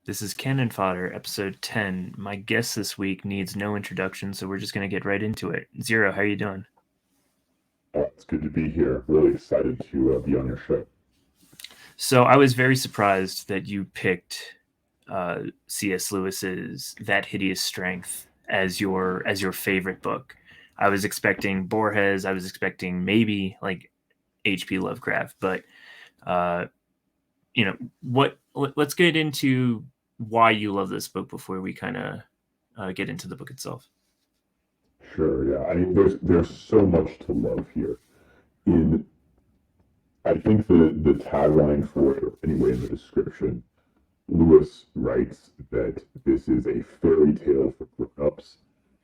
This is Canon Fodder, episode 10. My guest this week needs no introduction, so we're just going to get right into it. Zero, how are you doing? It's good to be here. Really excited to be on your show. So I was very surprised that you picked C.S. Lewis's That Hideous Strength as your favorite book. I was expecting Borges. I was expecting maybe like H.P. Lovecraft, but uh, what? Let's get into why you love this book before we kind of get into the book itself. Sure, yeah. I mean, there's so much to love here. In I think the tagline for it, or anyway in the description, Lewis writes that this is a fairy tale for grown-ups,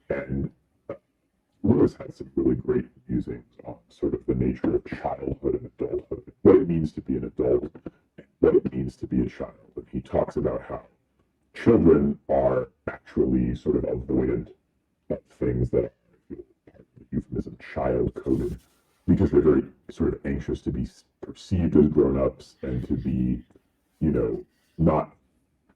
and Lewis has some really great musings on sort of the nature of childhood and adulthood, what it means to be an adult, and what it means to be a child. And he talks about how children are actually sort of avoidant of things that are, part of the euphemism, child coded, because they're very sort of anxious to be perceived as grown-ups and to be, you know, not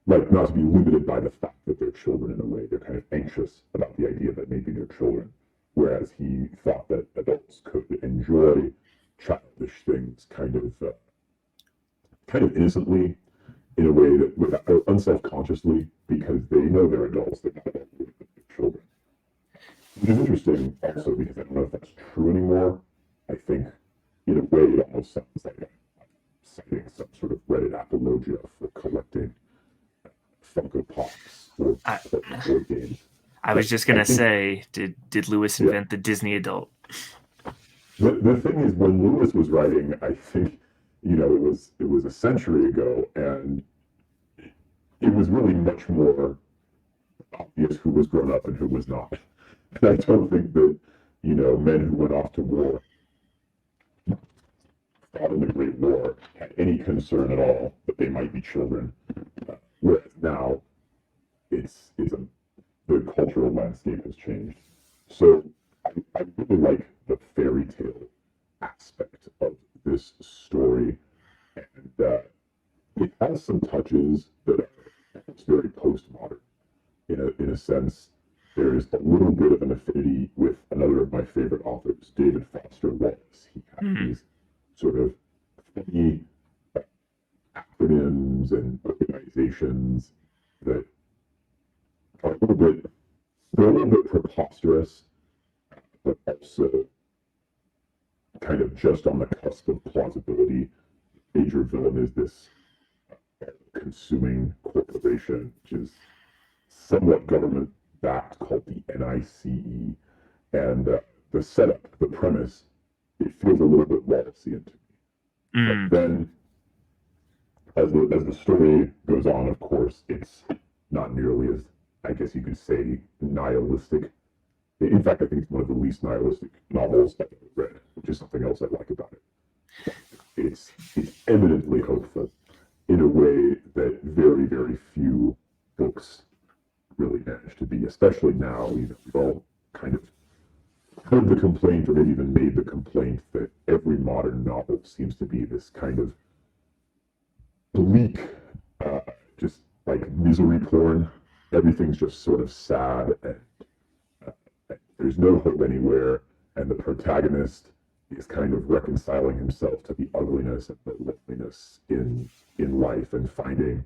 not to be limited by the fact that they're children in a way. They're kind of anxious about the idea that maybe they're children, whereas he thought that adults could enjoy childish things kind of innocently, in a way that without, unself-consciously, because they know they're adults, they're not children. Which is interesting also because I don't know if that's true anymore. I think in a way it almost sounds like I'm citing some sort of Reddit apologia for collecting Funko Pops or I, board games. I was But just I gonna think, say, did Lewis yeah, invent the Disney adult? the thing is, when Lewis was writing, I think, it was a century ago, and it was really much more obvious who was grown up and who was not. And I don't think that, men who went off to war, fought in the Great War, had any concern at all that they might be children. Whereas now, it's the cultural landscape has changed. So I really like the fairy tale aspect of this story, and it has some touches that are very postmodern. In a sense, there is a little bit of an affinity with another of my favorite authors, David Foster Wallace. He has Mm, these sort of funny acronyms and organizations that are a little bit preposterous, but also kind of just on the cusp of plausibility. Major villain is this consuming corporation, which is somewhat government backed, called the NICE. And the setup, the premise, it feels a little bit Wallacean to me. But mm. then, as the story goes on, of course, it's not nearly as, I guess you could say, nihilistic. In fact, I think it's one of the least nihilistic novels I've ever read, which is something else I like about it. It's eminently hopeful in a way that very, very few books really manage to be, especially now. We've all kind of heard the complaint, or maybe even made the complaint, that every modern novel seems to be this kind of bleak, uh, just like misery porn. Everything's just sort of sad, and there's no hope anywhere, and the protagonist is kind of reconciling himself to the ugliness and the loneliness in life, and finding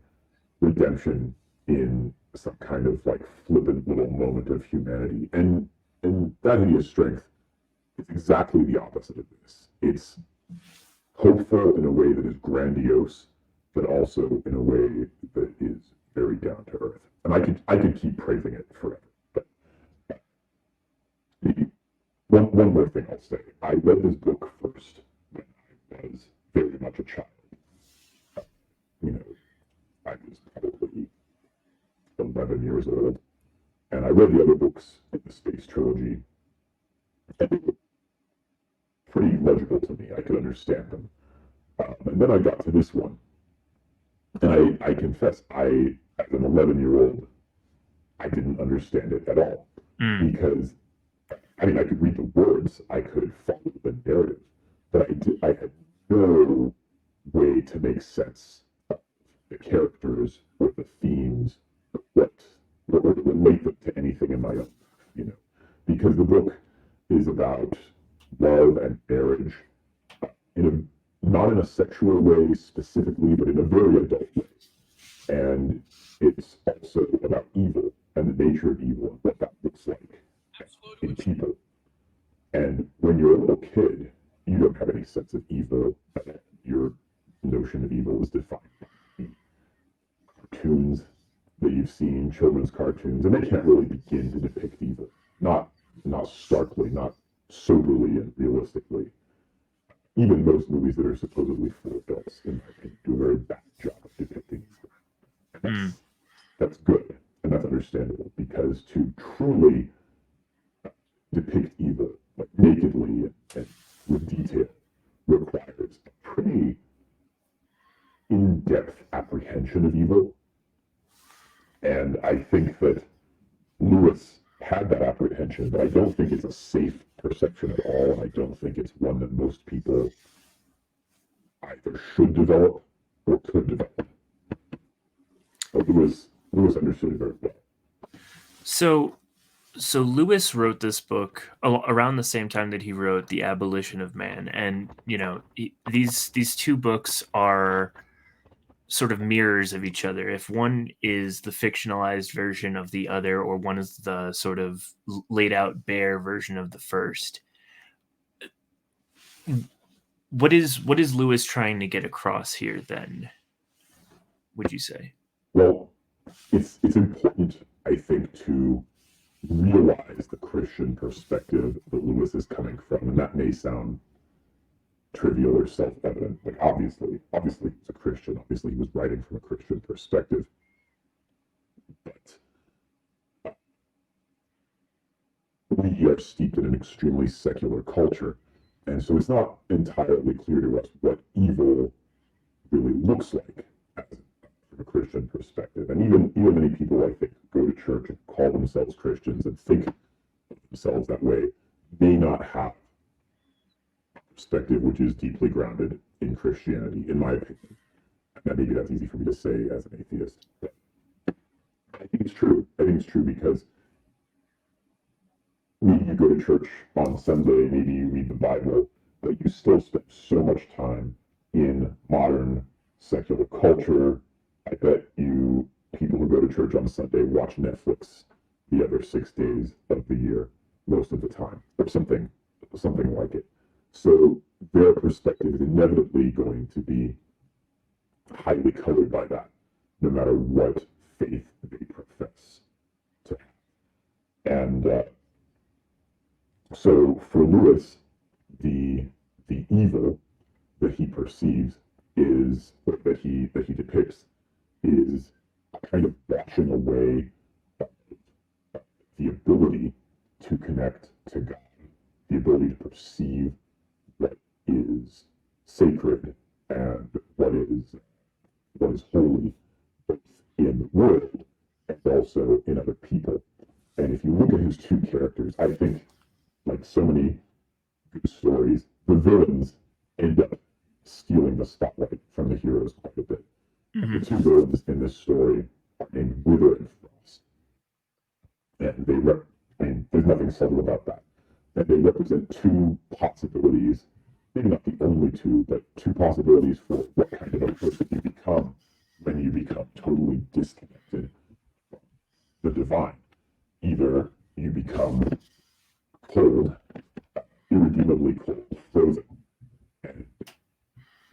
redemption in some kind of like flippant little moment of humanity. And that hideous strength is exactly the opposite of this. It's hopeful in a way that is grandiose, but also in a way that is very down to earth. And I could keep praising it forever. But one more thing I'll say. I read this book first when I was very much a child. You know, I was probably 11 years old, and I read the other books in the Space Trilogy, and they were pretty legible to me. I could understand them. And then I got to this one, and I confess, as an 11-year-old, I didn't understand it at all. Mm. Because, I mean, I could read the words, I could follow the narrative, but I had no way to make sense of the characters or the themes because the book is about love and marriage not in a sexual way specifically, but in a very adult way. And it's also about evil and the nature of evil and what that looks like in people. And when you're a little kid, you don't have any sense of evil. Your notion of evil is defined by cartoons that you've seen, children's cartoons, and they can't really begin to depict evil. Not starkly, not soberly and realistically. Even most movies that are supposedly for adults, in my opinion, do a very bad job of depicting evil. That's good, and that's understandable, because to truly depict evil like nakedly and with detail requires a pretty in-depth apprehension of evil. And I think that Lewis had that apprehension, but I don't think it's a safe perception at all, and I don't think it's one that most people either should develop or could develop. But Lewis understood it very well. So Lewis wrote this book around the same time that he wrote The Abolition of Man, and these two books are sort of mirrors of each other. If one is the fictionalized version of the other, or one is the sort of laid out bare version of the first, what is Lewis trying to get across here then, would you say? Well, it's important, I think, to realize the Christian perspective that Lewis is coming from, and that may sound trivial or self-evident. Like obviously he's a Christian. Obviously he was writing from a Christian perspective. But we are steeped in an extremely secular culture, and so it's not entirely clear to us what evil really looks like from a Christian perspective. And even many people, I think, go to church and call themselves Christians and think of themselves that way, may not have perspective which is deeply grounded in Christianity, in my opinion. And maybe that's easy for me to say as an atheist, but I think it's true. I think it's true because maybe you go to church on Sunday, maybe you read the Bible, but you still spend so much time in modern secular culture. I bet you people who go to church on Sunday watch Netflix the other 6 days of the year, most of the time, or something like it. So their perspective is inevitably going to be highly colored by that, no matter what faith they profess to have. And so for Lewis, the evil that he perceives is, or that he depicts, is a kind of washing away the ability to connect to God, the ability to perceive what is sacred and what is holy, both in the world and also in other people. And if you look at his two characters, I think, like so many good stories, the villains end up stealing the spotlight from the heroes quite a bit. Mm-hmm. The two villains in this story are named Wither and Frost. And there's nothing subtle about that. And they represent two possibilities, maybe not the only two, but two possibilities for what kind of a person you become when you become totally disconnected from the divine. Either you become cold, irredeemably cold, frozen. And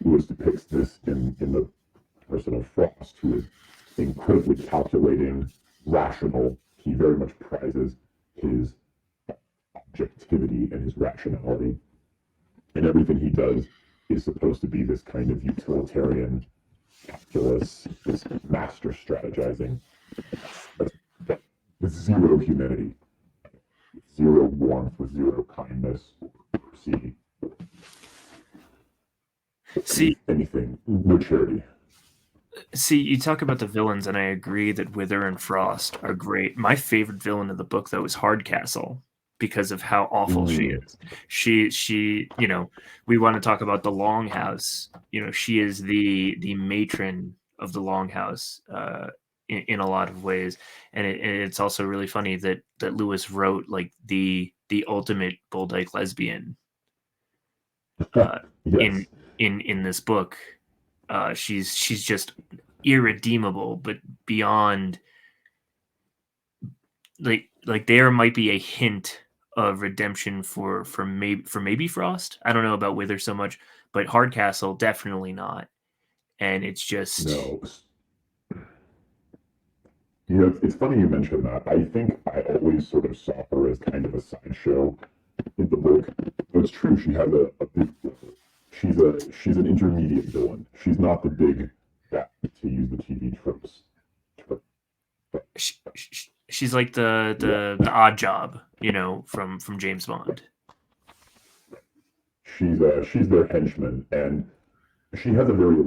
Lewis depicts this in the person of Frost, who is incredibly calculating, rational. He very much prizes his objectivity and his rationality. And everything he does is supposed to be this kind of utilitarian calculus, this master strategizing, with zero humanity, with zero warmth, with zero kindness, or mercy. See, anything, no charity. See, you talk about the villains, and I agree that Wither and Frost are great. My favorite villain in the book, though, is Hardcastle, because of how awful she is. She, we want to talk about the Longhouse. She is the matron of the Longhouse in a lot of ways. And it's also really funny that Lewis wrote like the ultimate Bull Dyke lesbian Yes. in this book. She's just irredeemable, but beyond, like there might be a hint of redemption for maybe Frost. I don't know about Wither so much, but Hardcastle definitely not. And it's just No. You know, it's funny you mentioned that. I think I always sort of saw her as kind of a sideshow in the book. But it's true, she has a big she's an intermediate villain. She's not the big bad, to use the TV tropes. she's like the Yeah. the odd job, from James Bond. She's their henchman, and she has a very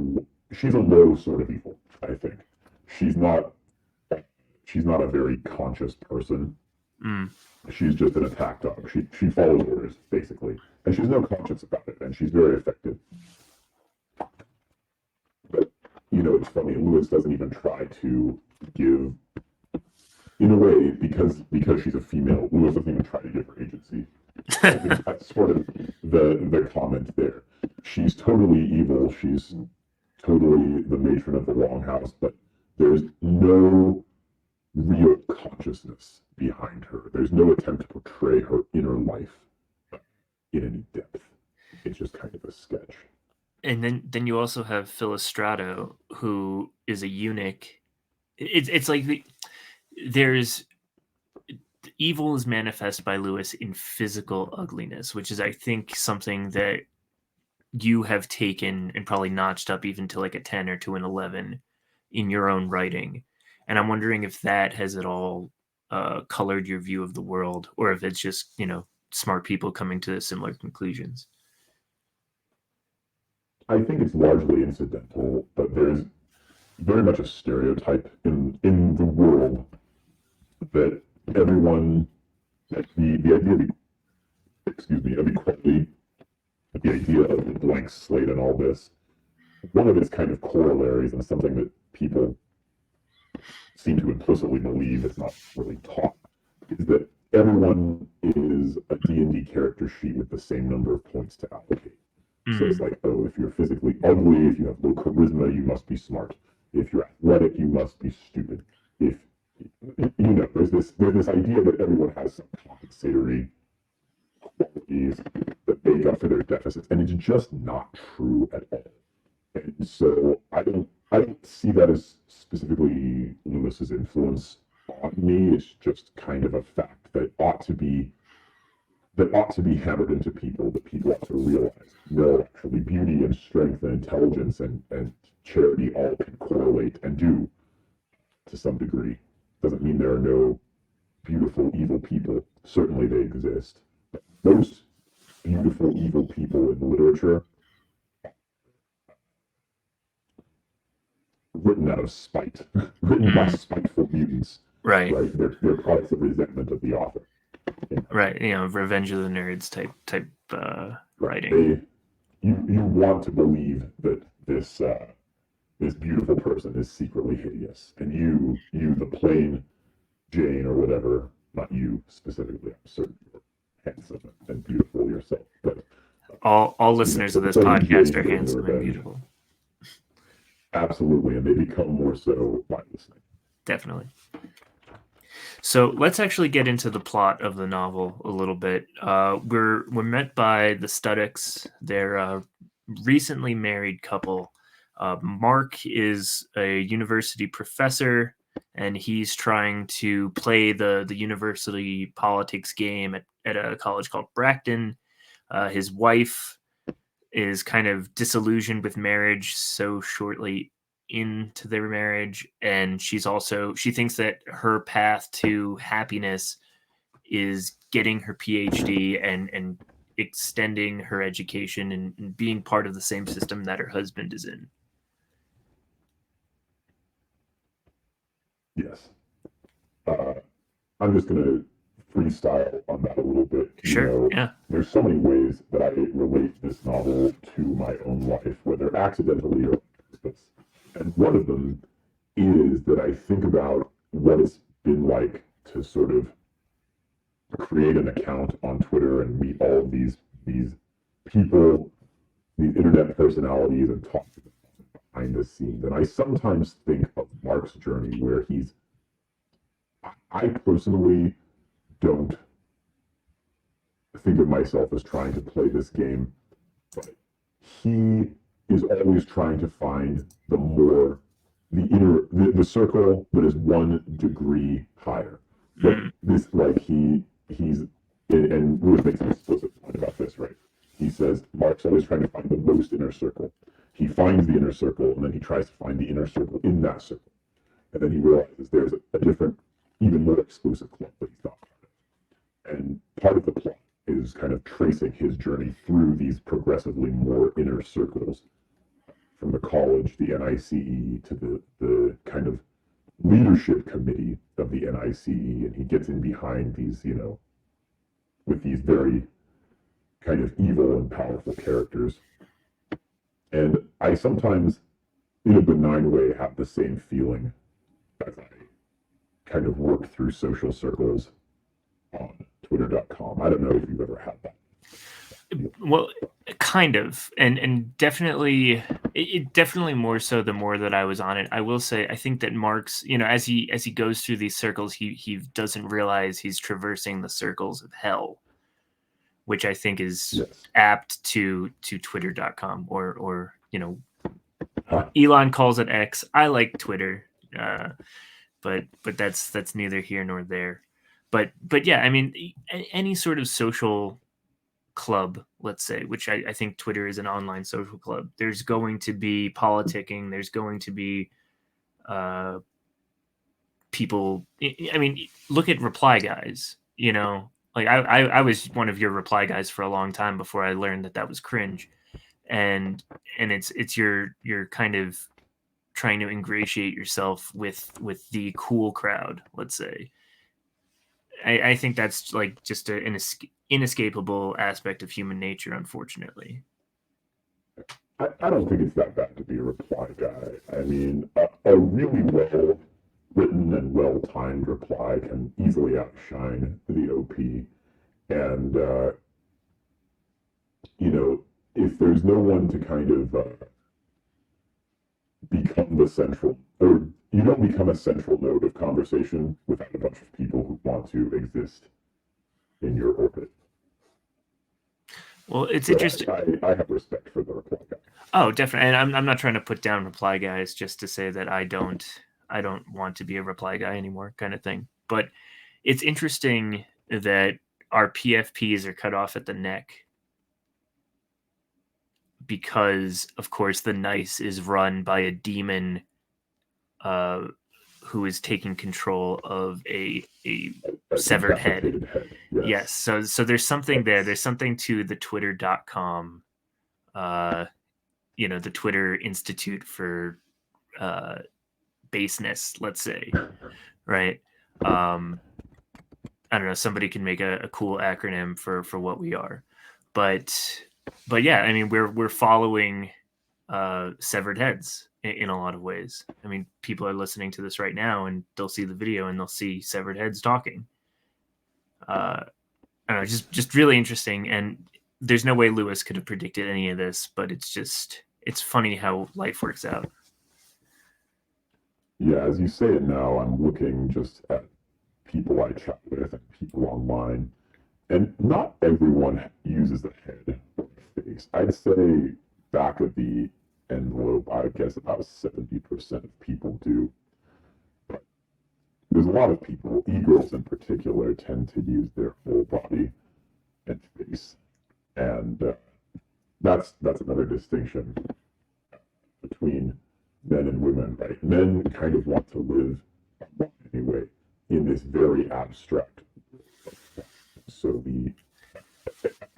she's a low sort of evil. I think she's not she's not a very conscious person. Mm. She's just an attack dog. She follows orders basically, and she's no conscience about it, and she's very effective. But it's funny. Lewis doesn't even try to give, in a way, because she's a female. Lewis doesn't even try to give her agency. I think that's sort of the comment there. She's totally evil. She's totally the matron of the Longhouse, but there's no real consciousness behind her. There's no attempt to portray her inner life in any depth. It's just kind of a sketch. And then you also have Philostrato, who is a eunuch. It's like there's evil is manifest by Lewis in physical ugliness, which is, I think, something that you have taken and probably notched up even to like a 10 or to an 11 in your own writing. And I'm wondering if that has at all colored your view of the world, or if it's just, smart people coming to similar conclusions. I think it's largely incidental, but there's very much a stereotype in the world that everyone, that the idea of, of equality, the idea of a blank slate and all this, one of its kind of corollaries, and something that people seem to implicitly believe, it's not really taught, is that everyone is a D&D character sheet with the same number of points to allocate. So it's like, oh, if you're physically ugly, if you have low charisma, you must be smart. If you're athletic, you must be stupid. If there's this idea that everyone has some compensatory qualities that make up for their deficits, and it's just not true at all. And so I don't see that as specifically Lewis's influence on me. It's just kind of a fact that ought to be hammered into people, that people ought to realize. No, actually, beauty and strength and intelligence and charity all can correlate, and do to some degree. Doesn't mean there are no beautiful, evil people. Certainly they exist. But most beautiful, evil people in literature written out of spite, written by spiteful mutants. Right. Right? They're products of resentment of the author. Right. Revenge of the Nerds type writing. You want to believe that this beautiful person is secretly hideous, and you the plain Jane or whatever, not you specifically, I'm certain you're handsome and beautiful yourself, but all listeners of this podcast are handsome and beautiful. Absolutely, and they become more so by listening. Definitely. So let's actually get into the plot of the novel a little bit. We're met by the Studdicks. They're a recently married couple. Mark is a university professor, and he's trying to play the university politics game at a college called Bracton. His wife is kind of disillusioned with marriage so shortly into their marriage, and she thinks that her path to happiness is getting her PhD and extending her education and being part of the same system that her husband is in. Yes. I'm just going to freestyle on that a little bit. Sure. Yeah. There's so many ways that I relate this novel to my own life, whether accidentally or on purpose. And one of them is that I think about what it's been like to sort of create an account on Twitter and meet all of these people, these internet personalities, and talk to them behind the scenes. And I sometimes think of Mark's journey where I personally don't think of myself as trying to play this game, but he is always trying to find the circle that is 1 degree higher. But this, like, he's and Lewis makes an explicit point about this, right? He says Mark's always trying to find the most inner circle. He finds the inner circle, and then he tries to find the inner circle in that circle, and then he realizes there's a different, even more exclusive club that he's not part of. And part of the plot is kind of tracing his journey through these progressively more inner circles, from the college, the NICE, to the kind of leadership committee of the NICE, and he gets in behind these, with these very kind of evil and powerful characters. And I sometimes, in a benign way, have the same feeling as I kind of work through social circles on Twitter.com. I don't know if you've ever had that. Well, kind of, and definitely, it definitely more so the more that I was on it. I will say, I think that Mark's, as he goes through these circles, he doesn't realize he's traversing the circles of hell, which I think is apt to Twitter.com or Elon calls it X. I like Twitter, but that's neither here nor there. But yeah, I mean, any sort of social club, let's say, which I think Twitter is an online social club. There's going to be politicking. There's going to be people. I mean, look at reply guys. Like I was one of your reply guys for a long time before I learned that was cringe, and it's your kind of trying to ingratiate yourself with the cool crowd, let's say. I think that's like just an inescapable aspect of human nature, unfortunately. I don't think it's that bad to be a reply guy. I mean, a really well written and well timed reply can easily outshine the OP. And, if there's no one to kind of become the central, or you don't become a central node of conversation without a bunch of people who want to exist in your orbit. Well, it's interesting. I have respect for the reply guy. Oh, definitely. And I'm not trying to put down reply guys just to say that I don't want to be a reply guy anymore, kind of thing. But it's interesting that our PFPs are cut off at the neck because, of course, the NICE is run by a demon who is taking control of a severed head. Yes. So there's something there. There's something to the Twitter.com, the Twitter Institute for baseness, let's say, right? I don't know. Somebody can make a cool acronym for what we are, but yeah, I mean, we're following severed heads in a lot of ways. I mean, people are listening to this right now and they'll see the video and they'll see severed heads talking. I don't know, just really interesting. And there's no way Lewis could have predicted any of this, but it's funny how life works out. Yeah, as you say it now, I'm looking just at people I chat with and people online, and not everyone uses the head or the face. I'd say back of the envelope, I guess about 70% of people do. But there's a lot of people, e-girls in particular, tend to use their whole body and face. And that's another distinction between men and women, right? Men kind of want to live, anyway, in this very abstract. So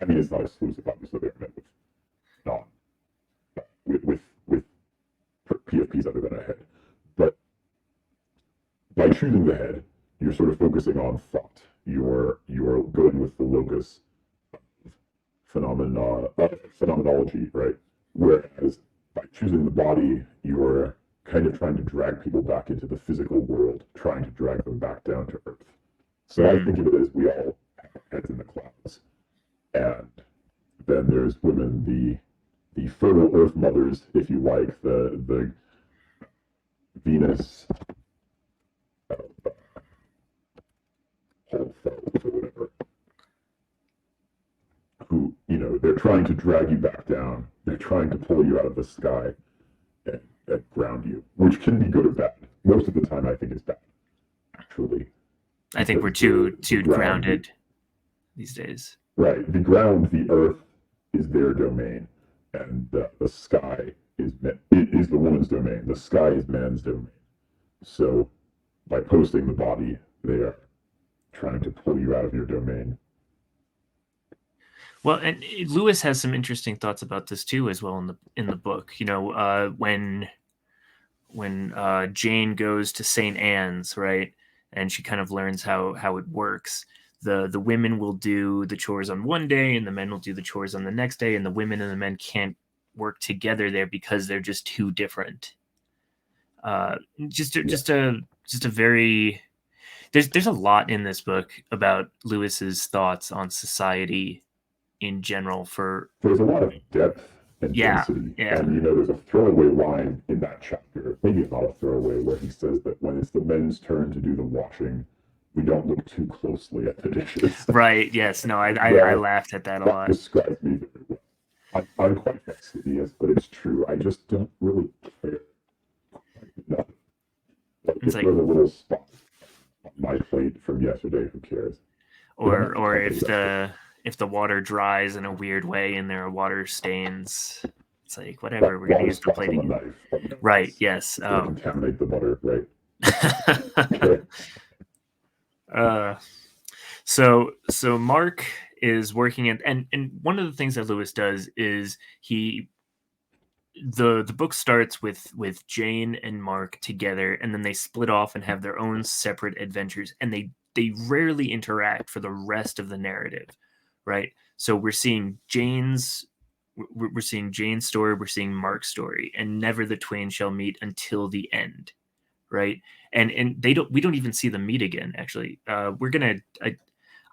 it's not exclusive, obviously, there are men with PFPs other than a head. But by choosing the head, you're sort of focusing on thought. You're going with the locus phenomenology, right? Whereas by choosing the body, you're kind of trying to drag people back into the physical world, trying to drag them back down to earth. So I think of it as we all have our heads in the clouds. And then there's women, the fertile earth mothers, if you like, the Venus whole fellows or whatever, who, they're trying to drag you back down. They're trying to pull you out of the sky and ground you, which can be good or bad. Most of the time, I think it's bad, actually. I think we're too grounded these days. Right. The ground, the earth, is their domain, and the sky is the woman's domain. The sky is man's domain. So, by posting the body, they are trying to pull you out of your domain. Well, and Lewis has some interesting thoughts about this too, as well in the book. When Jane goes to St. Anne's, right, and she kind of learns how it works. The women will do the chores on one day, and the men will do the chores on the next day, and the women and the men can't work together there because they're just too different. Just a very there's a lot in this book about Lewis's thoughts on society in general. There's a lot of depth and density. And there's a throwaway line in that chapter, maybe it's not a throwaway, where he says that when it's the men's turn to do the washing, we don't look too closely at the dishes. Right. Yes. No, I laughed at that a lot. That describes me very well. I'm quite fastidious, but it's true. I just don't really care. Enough. It's like, there's a little spot on my plate from yesterday, who cares? Or if the water dries in a weird way and there are water stains, it's like, whatever, we're gonna use the plate again. Right. Yes. Contaminate the butter, right? So Mark is working and one of the things that Lewis does is the book starts with Jane and Mark together, and then they split off and have their own separate adventures, and they rarely interact for the rest of the narrative, right? So we're seeing Jane's story, we're seeing Mark's story, and never the twain shall meet until the end, right? And we don't even see them meet again. Actually,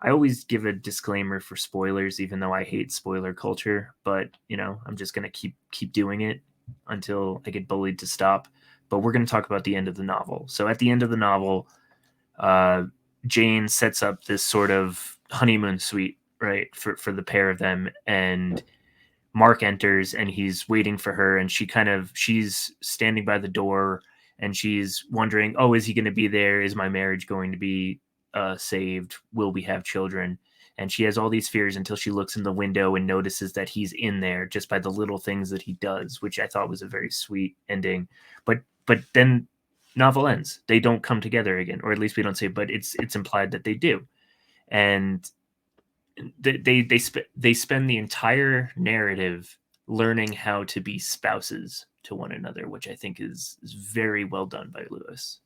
I always give a disclaimer for spoilers, even though I hate spoiler culture. But I'm just gonna keep doing it until I get bullied to stop. But we're gonna talk about the end of the novel. So at the end of the novel, Jane sets up this sort of honeymoon suite, right, for the pair of them, and Mark enters and he's waiting for her, and she's standing by the door. And she's wondering, oh, is he going to be there? Is my marriage going to be saved? Will we have children? And she has all these fears until she looks in the window and notices that he's in there just by the little things that he does, which I thought was a very sweet ending. But then novel ends. They don't come together again, or at least we don't say, but it's implied that they do. And they spend the entire narrative learning how to be spouses to one another, which I think is very well done by Lewis.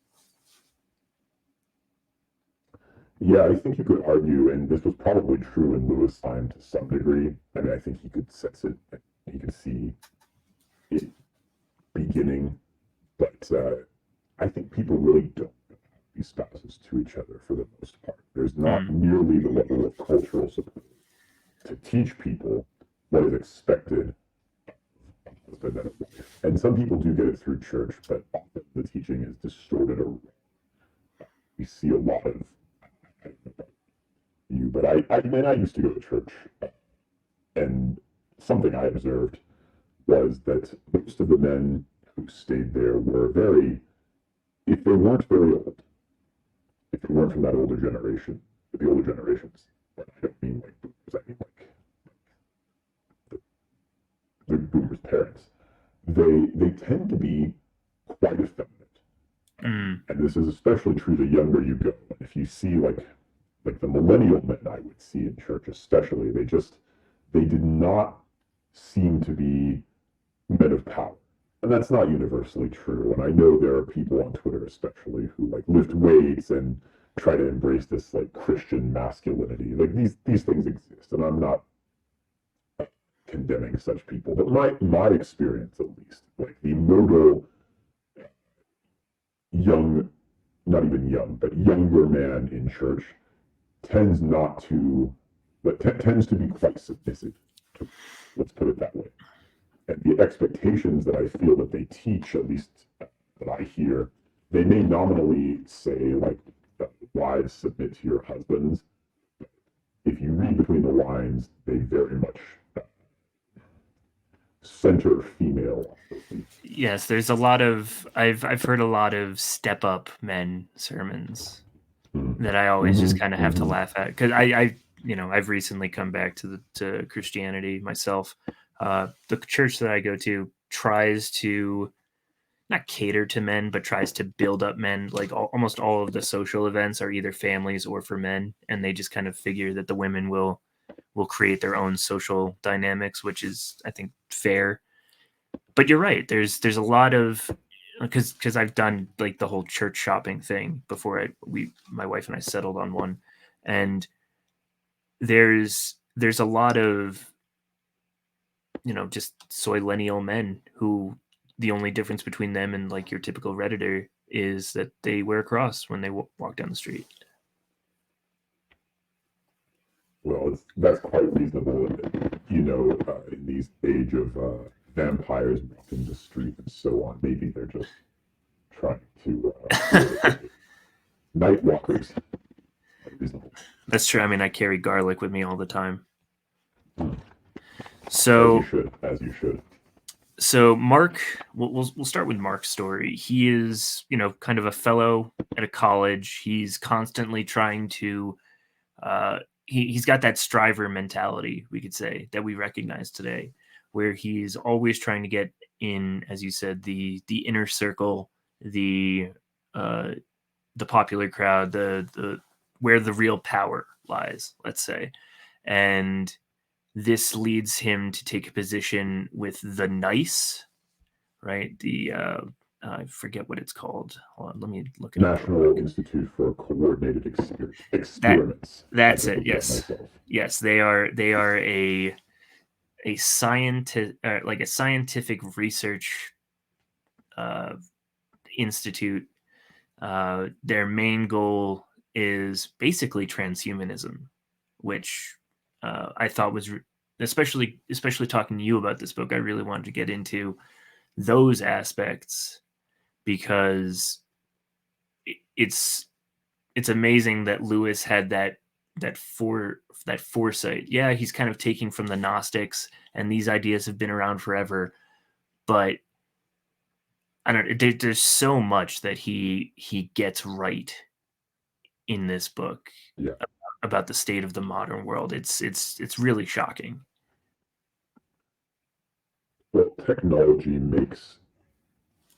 Yeah, I think you could argue, and this was probably true in Lewis' time to some degree. I mean, I think he could sense it, he could see it beginning, but I think people really don't be spouses to each other for the most part. There's not nearly the level of cultural support to teach people what is expected. And some people do get it through church, but often the teaching is distorted. We see a lot of, I don't know about you, but I used to go to church, and something I observed was that most of the men who stayed there were if they weren't very old, if they weren't from that older generation, the older generations, but I don't mean like boomers, I mean like the boomers' parents, they tend to be quite effeminate. And this is especially true the younger you go. If you see like the millennial men I would see in church especially, they did not seem to be men of power. And that's not universally true. And I know there are people on Twitter especially who like lift weights and try to embrace this like Christian masculinity. Like these things exist, and I'm not condemning such people, but my experience at least, like the modal young, not even young, but younger man in church tends not to, but tends to be quite submissive. Let's put it that way. And the expectations that I feel that they teach, at least that I hear, they may nominally say like, wives submit to your husbands. If you read between the lines, they very much center female. Yes, there's a lot of I've heard a lot of step up men sermons that I always just kind of have to laugh at, because I've recently come back to Christianity myself. The church that I go to tries to not cater to men, but tries to build up men. Like almost all of the social events are either families or for men, and they just kind of figure that the women will create their own social dynamics, which is, I think, fair. But you're right. There's a lot of, because I've done like the whole church shopping thing before my wife and I settled on one, and there's a lot of just soy-lennial men who the only difference between them and like your typical Redditor is that they wear a cross when they walk down the street. Well, that's quite reasonable. In these age of vampires walking the street and so on, maybe they're just trying to night walkers. Reasonable. That's true. I mean, I carry garlic with me all the time. So as you should. So Mark, we'll start with Mark's story. He is, kind of a fellow at a college. He's constantly trying to, he's got that striver mentality, we could say, that we recognize today, where he's always trying to get in, as you said, the inner circle, the popular crowd, the where the real power lies, let's say. And this leads him to take a position with the NICE, right? The I forget what it's called. Hold on, let me look it up. National Institute for Coordinated Experiments. That's it. Yes, yes, they are a scientific, like a scientific research institute. Their main goal is basically transhumanism, which I thought was especially talking to you about this book. I really wanted to get into those aspects, because it's amazing that Lewis had that foresight. Yeah, he's kind of taking from the Gnostics, and these ideas have been around forever, but I don't know, there's so much that he gets right in this book. Yeah. About the state of the modern world. It's really shocking. Well, technology makes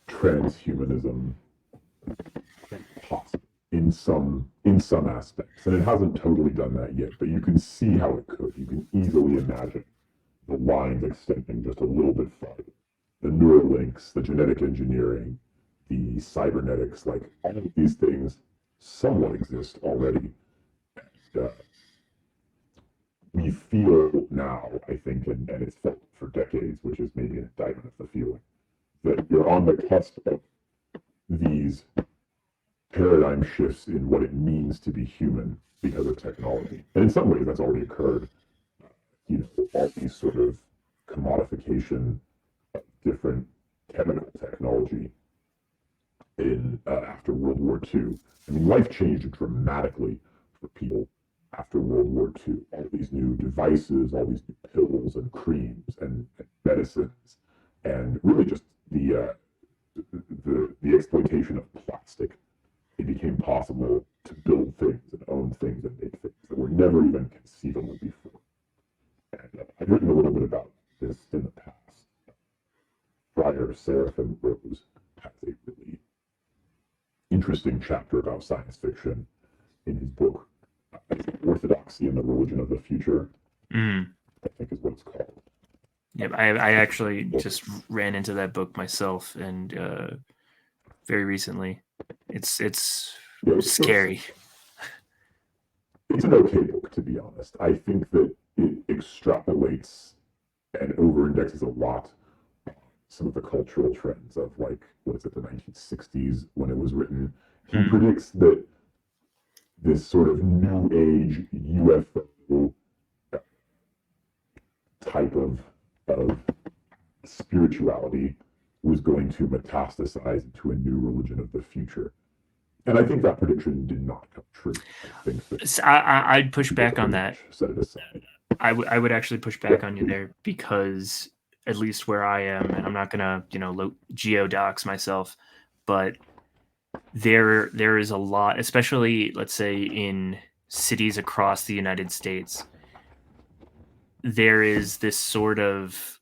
transhumanism possible in some aspects, and it hasn't totally done that yet, but you can see how it could. You can easily imagine the lines extending just a little bit farther. The neural links, the genetic engineering, the cybernetics, like all of these things somewhat exist already. We feel now, I think, and it's felt for decades, which is maybe an indictment of the feeling, that you're on the cusp of these paradigm shifts in what it means to be human because of technology. And in some ways, that's already occurred. All these sort of commodification of different chemical technology in after World War II. I mean, life changed dramatically for people after World War II. All these new devices, all these new pills and creams and medicines, and really just the exploitation of plastic. It became possible to build things and own things and make things that were never even conceivable before. And I've written a little bit about this in the past. Friar Seraphim Rose has a really interesting chapter about science fiction in his book, Orthodoxy and the Religion of the Future, I think is what it's called. Yep, I actually just ran into that book myself, and very recently. It's scary. It's an okay book, to be honest. I think that it extrapolates and over-indexes a lot some of the cultural trends of, like, what is it, the 1960s when it was written. He predicts that this sort of new age UFO type of spirituality was going to metastasize into a new religion of the future. And I think that prediction did not come true. I think that I'd push back on that. Set it aside. I would actually push back on you there, because at least where I am, and I'm not gonna geodox myself, but there is a lot, especially let's say in cities across the United States, there is this sort of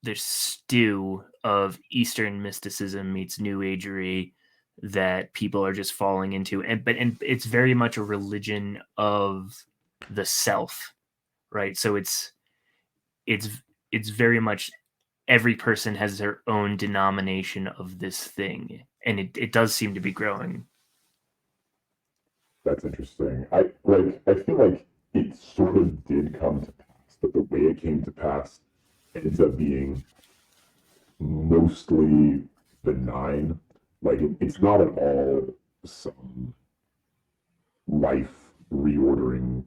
there's stew of Eastern mysticism meets New Agery that people are just falling into, and it's very much a religion of the self, right? So it's very much every person has their own denomination of this thing, and it does seem to be growing. That's interesting. I feel like it sort of did come to pass, but the way it came to pass ends up being mostly benign. Like, it's not at all some life reordering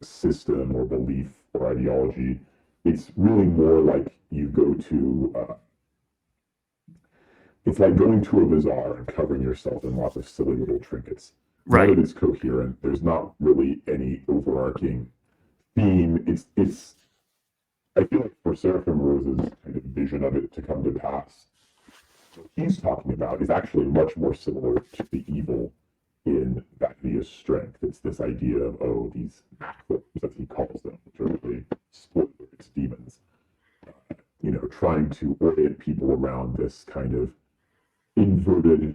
system or belief or ideology. It's really more like you go to it's like going to a bazaar and covering yourself in lots of silly little trinkets. Right. None of it's coherent. There's not really any overarching theme. It's I feel like for Seraphim Rose's kind of vision of it to come to pass, what he's talking about is actually much more similar to the evil in that Hideous Strength. It's this idea of, these macros, as he calls them, which are really spoilers, demons, trying to orient people around this kind of inverted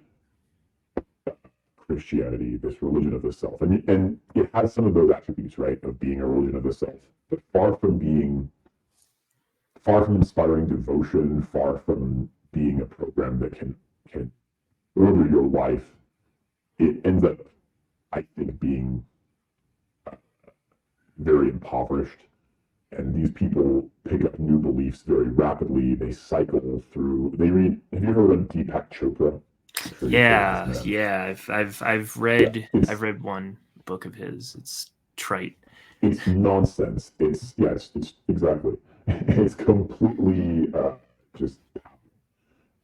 Christianity, this religion of the self. And it has some of those attributes, right, of being a religion of the self, but far from inspiring devotion, far from being a program that can order your life. It ends up, I think, being very impoverished. And these people pick up new beliefs very rapidly. They cycle through. Have you ever read Deepak Chopra? Sure, yeah. I've read one book of his. It's trite. It's nonsense. It's exactly. It's completely just,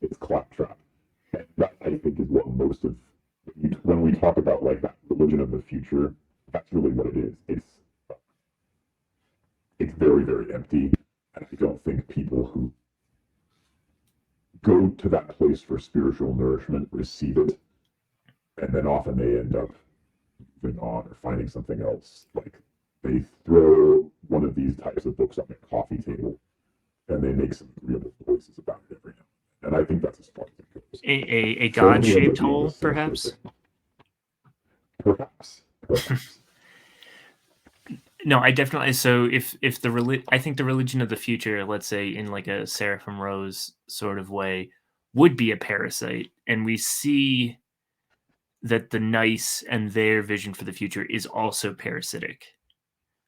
it's claptrap. And that, I think, is what most of, when we talk about like that religion of the future, that's really what it is. It's very, very empty. And I don't think people who go to that place for spiritual nourishment receive it. And then often they end up moving on or finding something else. Like, they throw one of these types of books on a coffee table and they make some agreeable voices about it every now and then. And I think that's as far as it goes. A God-shaped hole, perhaps? Perhaps. No, I definitely. So if I think the religion of the future, let's say in like a Seraphim Rose sort of way, would be a parasite, and we see that the nice and their vision for the future is also parasitic,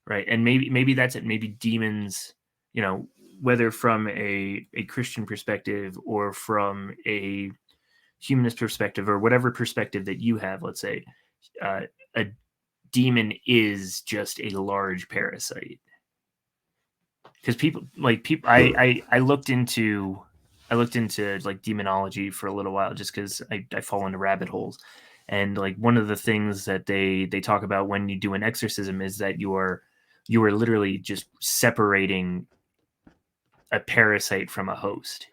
right? And maybe that's it. Maybe demons, whether from a Christian perspective or from a humanist perspective or whatever perspective that you have, let's say, a demon is just a large parasite. Because I looked into like demonology for a little while just because I fall into rabbit holes, and like one of the things that they talk about when you do an exorcism is that you are literally just separating a parasite from a host.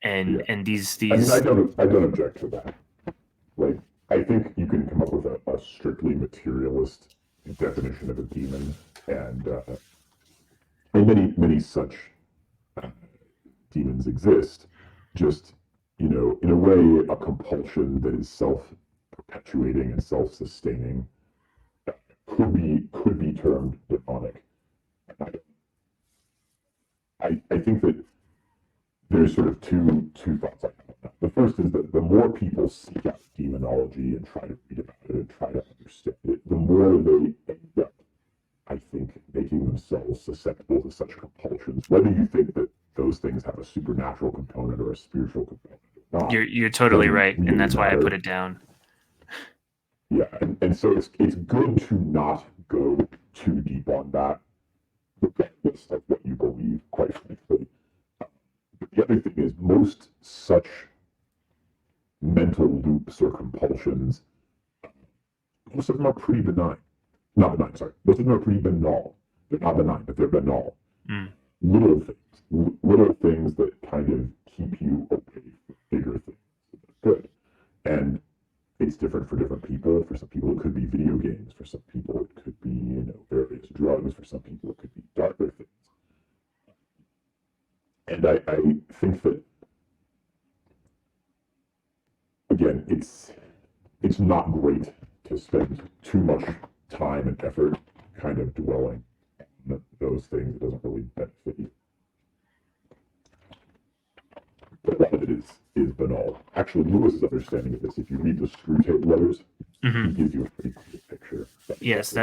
And these I mean, I don't object to that. Like, I think you can come up with a strictly materialist definition of a demon, and many such demons exist. Just, in a way, a compulsion that is self-perpetuating and self-sustaining could be termed demonic. I think that there's sort of two thoughts I have on that. The first is that the more people seek out demonology and try to read about it and try to understand it, the more they end up, I think, making themselves susceptible to such compulsions, whether you think that those things have a supernatural component or a spiritual component or not. You're totally right, Really and that's why I matter. put it down. Yeah, and so it's good to not go too deep on that, regardless of what you believe, quite frankly. But the other thing is, most such mental loops or compulsions, most of them are pretty benign. Not benign, sorry. Most of them are pretty banal. They're not benign, but they're banal. Mm. Little things that kind of keep you away from bigger things. Good. And it's different for different people. For some people, it could be video games. For some people, it could be, various drugs. For some people, it could be darker things. And I think that, again, it's not great to spend too much time and effort kind of dwelling on those things. It doesn't really benefit you. But a lot of it is banal. Actually, Lewis's understanding of this, if you read the Screw Tape letters, Mm-hmm. he gives you a pretty clear picture. Yes,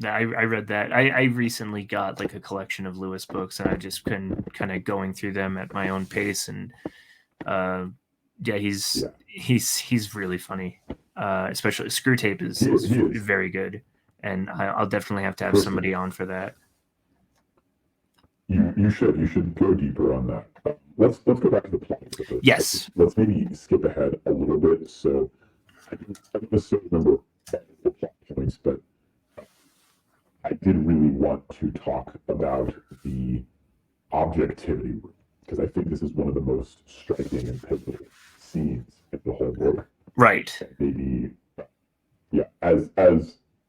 I read that. I recently got like a collection of Lewis books, and I just been kind of going through them at my own pace. And he's really funny. Especially Screw Tape is very good, and I'll definitely have to have somebody on for that. You should go deeper on that. Let's go back to the plot. Yes. Let's maybe skip ahead a little bit. So I don't necessarily remember the plot points, but I did really want to talk about the objectivity room, because I think this is one of the most striking and pivotal scenes in the whole book. Right. Maybe, yeah, as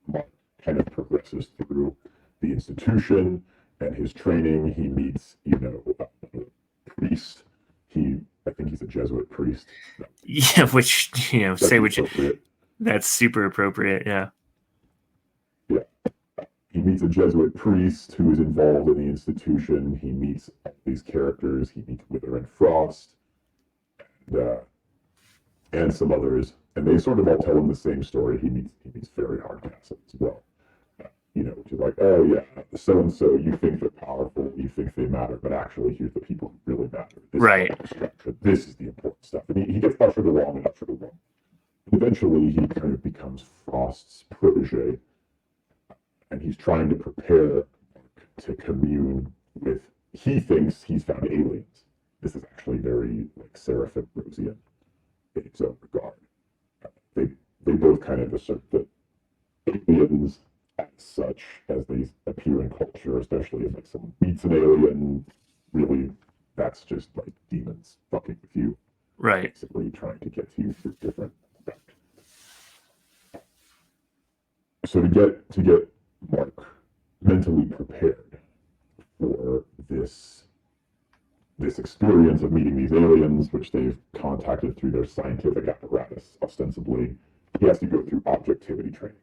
Mark kind of progresses through the institution and his training, he meets, a priest. I think he's a Jesuit priest. Yeah, which, that's super appropriate, yeah. Yeah. He meets a Jesuit priest who is involved in the institution. He meets all these characters. He meets Wither and Frost and some others. And they sort of all tell him the same story. He meets Fairy Hardcastle as well. Which is like, oh yeah, so-and-so, you think they're powerful, you think they matter, but actually here's the people who really matter. This is the important stuff. And he gets ushered along. And eventually he kind of becomes Frost's protege, and he's trying to prepare to commune with, he thinks he's found aliens. This is actually very like Seraphic Rosian in its own regard. They both kind of assert that aliens, as such, as they appear in culture, especially if like someone meets an alien, really that's just like demons fucking with you. Right. Basically trying to get to you through different route. So to get Mark mentally prepared for this experience of meeting these aliens, which they've contacted through their scientific apparatus, ostensibly, he has to go through objectivity training.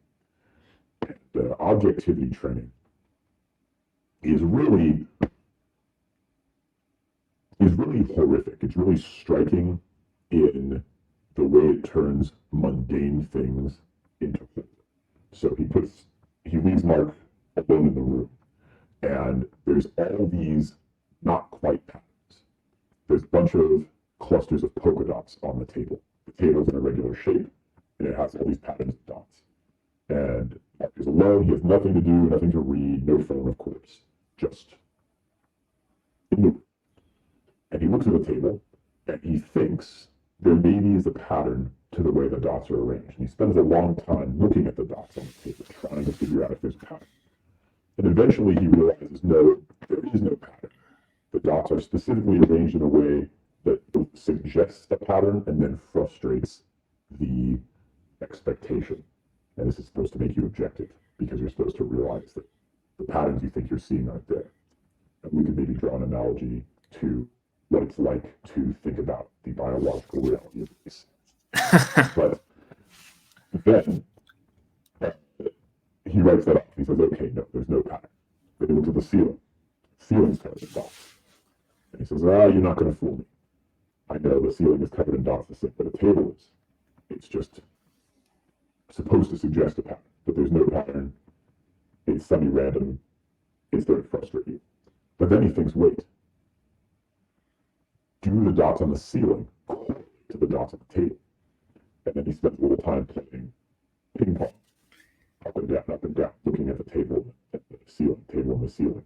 And objectivity training is really horrific. It's really striking in the way it turns mundane things into horror. So he leaves Mark alone in the room, and there's all these not quite patterns. There's a bunch of clusters of polka dots on the table. The table's in a regular shape, and it has all these patterns of dots. And Mark is alone. He has nothing to do, nothing to read, no phone, of course, just in the room. And he looks at the table, and he thinks there maybe is a pattern to the way the dots are arranged. And he spends a long time looking at the dots on the table, trying to figure out if there's a pattern. And eventually he realizes, no, there is no pattern. The dots are specifically arranged in a way that suggests a pattern and then frustrates the expectation. And this is supposed to make you objective, because you're supposed to realize that the patterns you think you're seeing aren't there. And we could maybe draw an analogy to what it's like to think about the biological reality of this. But then he writes that off. He says, okay, no, there's no pattern. Then he looks at the ceiling. The ceiling's covered in dots. And he says, you're not going to fool me. I know the ceiling is covered in dots the same way the table is. It's just supposed to suggest a pattern, but there's no pattern. It's semi-random. it started to frustrate you. But then he thinks, wait, do the dots on the ceiling correlate to the dots on the table? And then he spends a little time playing ping pong, up and down, looking at the table, at the ceiling, table and the ceiling,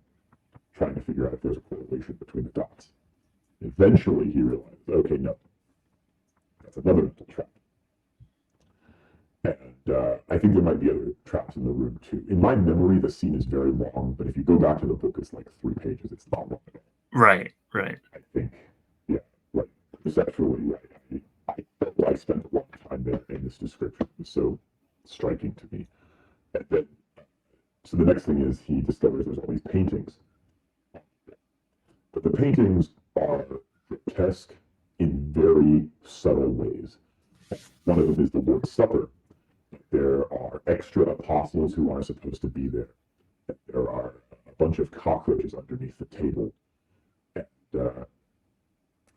trying to figure out if there's a correlation between the dots. Eventually, he realized, okay, no, that's another mental trap. And I think there might be other traps in the room too. In my memory, the scene is very long, but if you go back to the book, it's like 3 pages. It's not long at all. Right. I think, yeah, right. Perceptually, right. I spent a long time there, and this description was so striking to me. And then, so the next thing is he discovers there's all these paintings. But the paintings are grotesque in very subtle ways. One of them is the Lord's Supper. There are extra apostles who aren't supposed to be there. There are a bunch of cockroaches underneath the table. And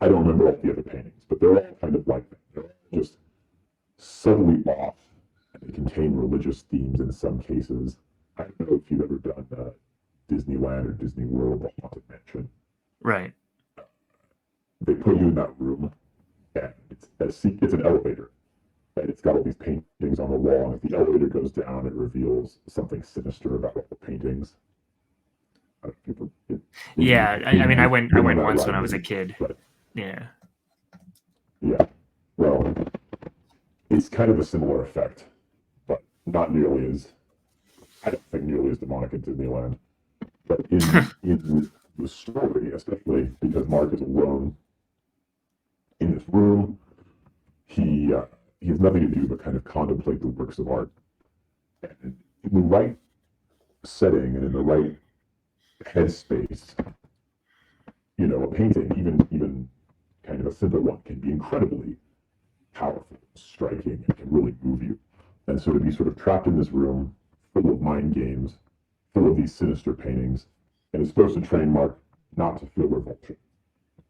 I don't remember all the other paintings, but they're all kind of like that. They're all just subtly off. And they contain religious themes in some cases. I don't know if you've ever done Disneyland or Disney World, the Haunted Mansion. Right. They put you in that room, and it's an elevator. And it's got all these paintings on the wall, and if the elevator goes down, it reveals something sinister about all the paintings. Yeah, I mean, I went once when I was a kid. But, yeah. Yeah. Well, it's kind of a similar effect, but not nearly as, I don't think nearly as demonic in Disneyland. But in the story, especially because Mark is alone in this room, he has nothing to do but kind of contemplate the works of art. And in the right setting and in the right headspace, a painting, even kind of a simple one, can be incredibly powerful, striking, and can really move you. And so to be sort of trapped in this room full of mind games, full of these sinister paintings, and it's supposed to train Mark not to feel revulsion.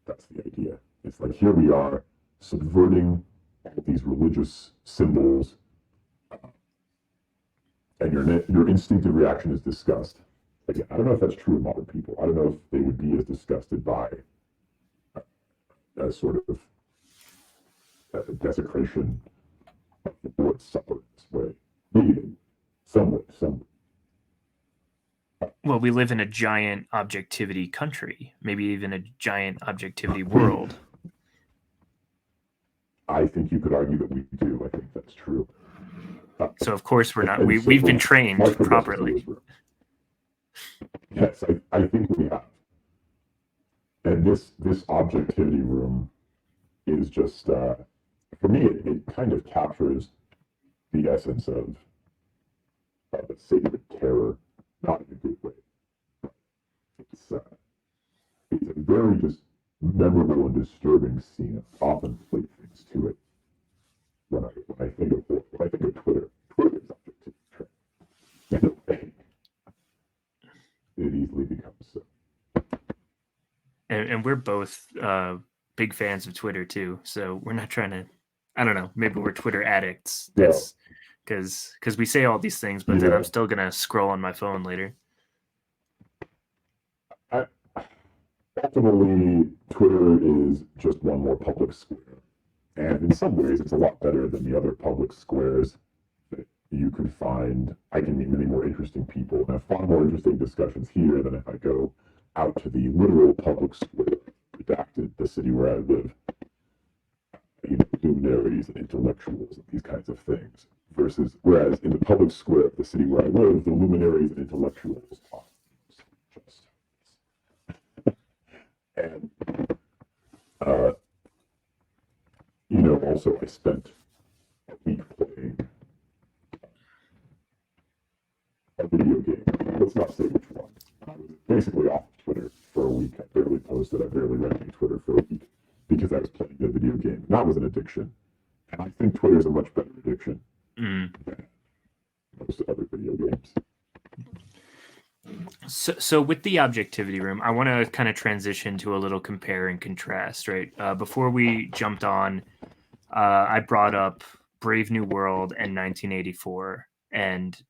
That's the idea. It's like, here we are subverting all these religious symbols, and your instinctive reaction is disgust. Again, I don't know if that's true in modern people. I don't know if they would be as disgusted by a sort of desecration of the Lord's Supper in this way. Maybe in some way. Well, we live in a giant objectivity country, maybe even a giant objectivity world. I think you could argue that we do. I think that's true. So of course we're not. We've been trained properly. Yes, I think we have. And this objectivity room is just, for me, it kind of captures the essence of the sacred terror, not in a good way. It's a very just memorable and disturbing scene. I often play things to it when I think of Twitter. Twitter is objectivity. In a way, it easily becomes so. And we're both big fans of Twitter too, so we're not trying to. I don't know. Maybe we're Twitter addicts. Because we say all these things, but then I'm still gonna scroll on my phone later. Ultimately, Twitter is just one more public square, and in some ways, it's a lot better than the other public squares that you could find. I can meet many more interesting people and have far more interesting discussions here than if I go out to the literal public square, redacted, the city where I live. Luminaries and intellectuals and these kinds of things. Whereas in the public square of the city where I live, the luminaries and intellectuals are just. And also I spent a week playing a video game. Let's not say which one. I was basically off Twitter for a week. I barely posted. I barely read any Twitter for a week because I was playing the video game. That was an addiction. And I think Twitter is a much better addiction than most other video games. So with the objectivity room, I want to kind of transition to a little compare and contrast, right? Before we jumped on, I brought up Brave New World and 1984, and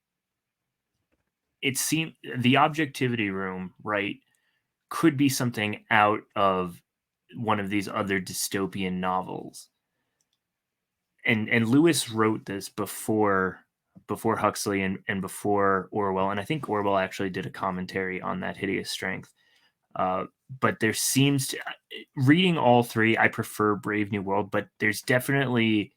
it seemed the objectivity room, right, could be something out of one of these other dystopian novels. And Lewis wrote this before Huxley and before Orwell, and I think Orwell actually did a commentary on that Hideous Strength. But there seems to, reading all three, I prefer Brave New World, but there's definitely,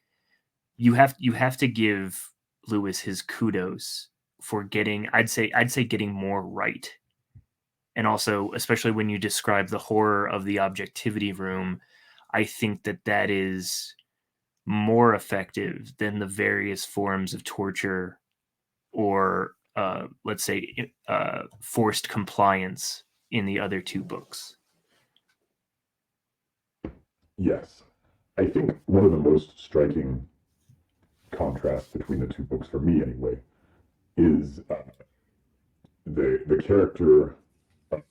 you have to give Lewis his kudos for getting, I'd say getting more right. And also, especially when you describe the horror of the objectivity room, I think that is more effective than the various forms of torture or let's say forced compliance in the other two books. Yes. I think one of the most striking contrasts between the two books, for me anyway, is the character of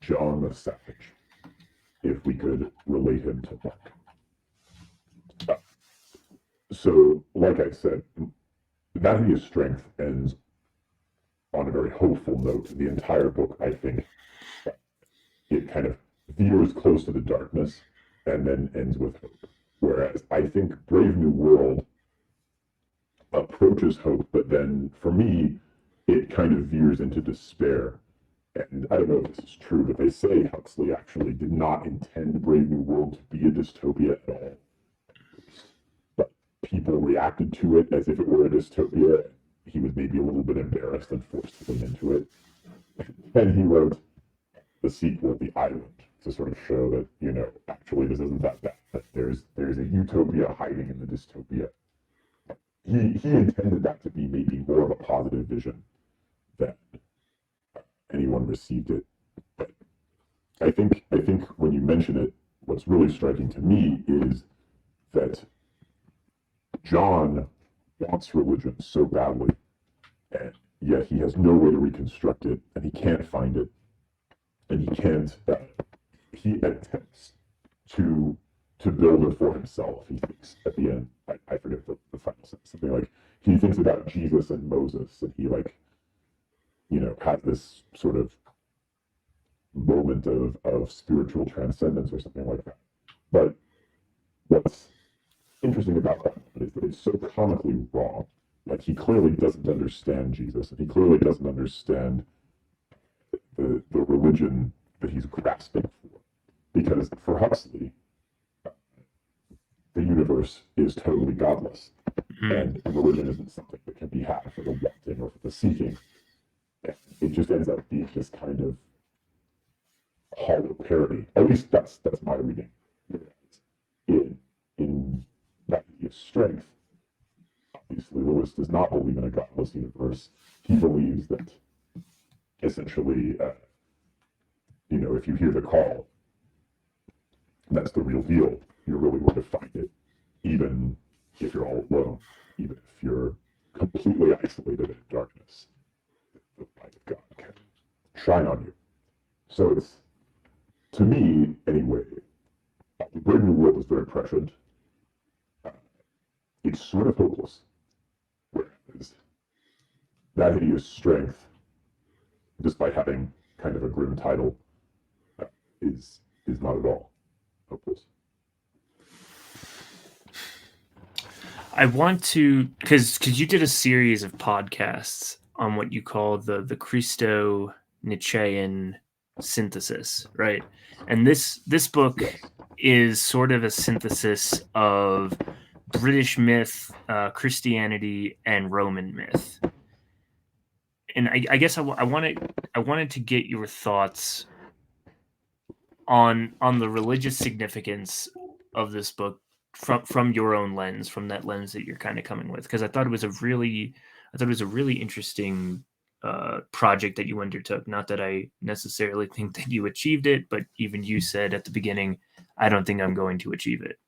John the Savage, if we could relate him to Mark. So, like I said, that Hideous Strength ends on a very hopeful note. The entire book, I think, it kind of veers close to the darkness and then ends with hope. Whereas I think Brave New World approaches hope, but then for me, it kind of veers into despair. And I don't know if this is true, but they say Huxley actually did not intend Brave New World to be a dystopia at all. But people reacted to it as if it were a dystopia. He was maybe a little bit embarrassed and forced to lean into it. And he wrote the sequel, The Island, to sort of show that, you know, actually this isn't that bad. That there's a utopia hiding in the dystopia. He intended that to be maybe more of a positive vision than anyone received it. But I think when you mention it, what's really striking to me is that John wants religion so badly, and yet he has no way to reconstruct it, and he can't find it, and he can't. He attempts to build it for himself. He thinks at the end, I forget the final sentence, something like he thinks about Jesus and Moses, and he like, you know, has this sort of moment of spiritual transcendence or something like that. But what's interesting about that is that it's so comically wrong. Like he clearly doesn't understand Jesus, and he clearly doesn't understand the religion that he's grasping for. Because for Huxley, the universe is totally godless, and religion isn't something that can be had for the wanting or for the seeking. It just ends up being this kind of hollow parody. At least that's my reading. In that Hideous Strength, obviously Lewis does not believe in a godless universe. He believes that essentially, you know, if you hear the call, that's the real deal. You're really going to find it, even if you're all alone, even if you're completely isolated in darkness. The light of God can shine on you. So it's, to me, anyway, the Brave New World is very prescient. It's sort of hopeless. Whereas that Hideous Strength, despite having kind of a grim title, is not at all hopeless. I want to, because you did a series of podcasts on what you call the Christo-Nietzschean synthesis, right? And this book is sort of a synthesis of British myth, Christianity, and Roman myth. And I guess I wanted to get your thoughts on the religious significance of this book from your own lens, from that lens that you're kind of coming with, because I thought it was a really interesting project that you undertook. Not that I necessarily think that you achieved it, but even you said at the beginning, I don't think I'm going to achieve it.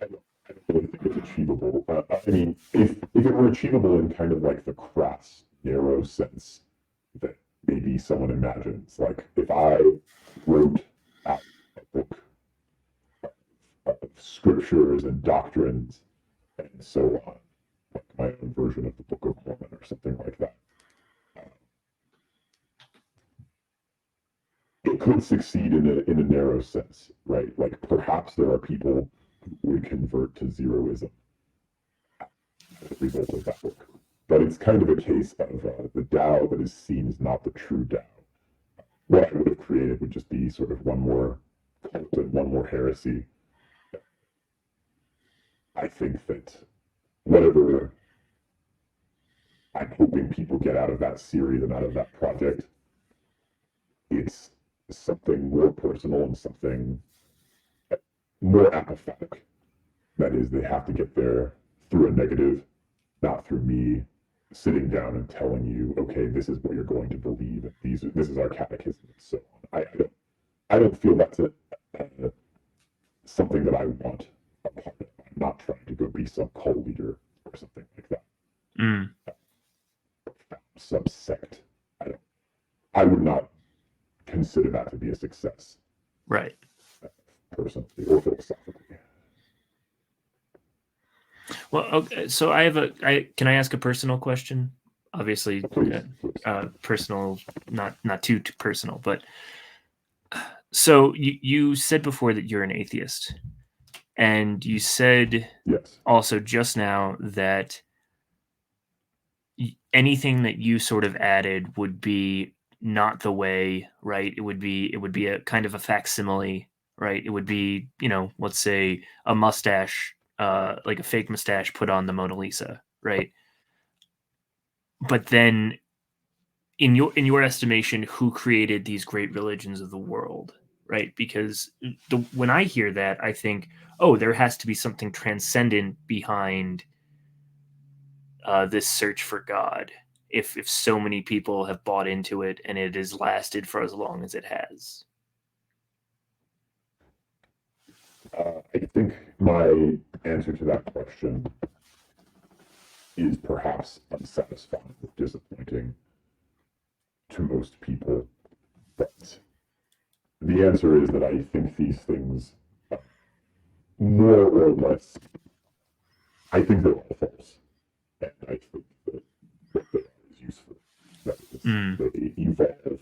I don't really think it's achievable. I mean, if it were achievable in kind of like the crass, narrow sense that maybe someone imagines, like if I wrote out a book of scriptures and doctrines and so on, like my own version of the Book of Mormon or something like that, it could succeed in a narrow sense, right? Like perhaps there are people who would convert to zeroism as a result of that book. But it's kind of a case of the Tao that is seen is not the true Tao. What I would have created would just be sort of one more cult and one more heresy. I think that whatever I'm hoping people get out of that series and out of that project, it's something more personal and something more apathetic. That is, they have to get there through a negative, not through me sitting down and telling you, okay, this is what you're going to believe. This is our catechism, and so on. I don't feel that's something that I want a part of. I'm not trying to go be some cult leader or something like that. Subsect. I would not consider that to be a success. Right. Personally or philosophically. Well, okay, so can I ask a personal question? Obviously, Please. personal, not too personal, but so you said before that you're an atheist, and you said yes. Also just now that anything that you sort of added would be not the way, right? It would be a kind of a facsimile, right? It would be, let's say a mustache, like a fake mustache put on the Mona Lisa, right? But then in your estimation, who created these great religions of the world, right? Because when I hear that, I think, oh, there has to be something transcendent behind this search for God. If so many people have bought into it and it has lasted for as long as it has. I think my answer to that question is perhaps unsatisfying or disappointing to most people, but the answer is that I think these things, more or less, I think they're all false, and I think that what they are is useful. That is, they evolve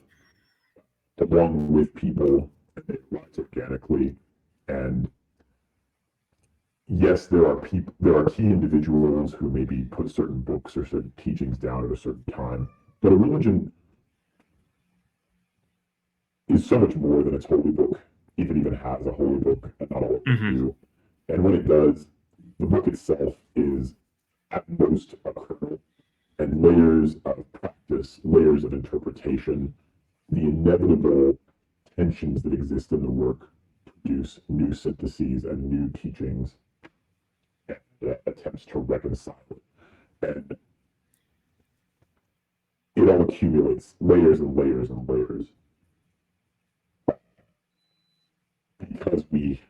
along with people, and they rise organically, and yes, there are key individuals who maybe put certain books or certain teachings down at a certain time, but a religion is so much more than its holy book, if it even has a holy book, and not all of them do. And when it does, the book itself is at most a kernel, and layers of practice, layers of interpretation, the inevitable tensions that exist in the work produce new syntheses and new teachings and attempts to reconcile it. And it all accumulates layers and layers and layers. Because we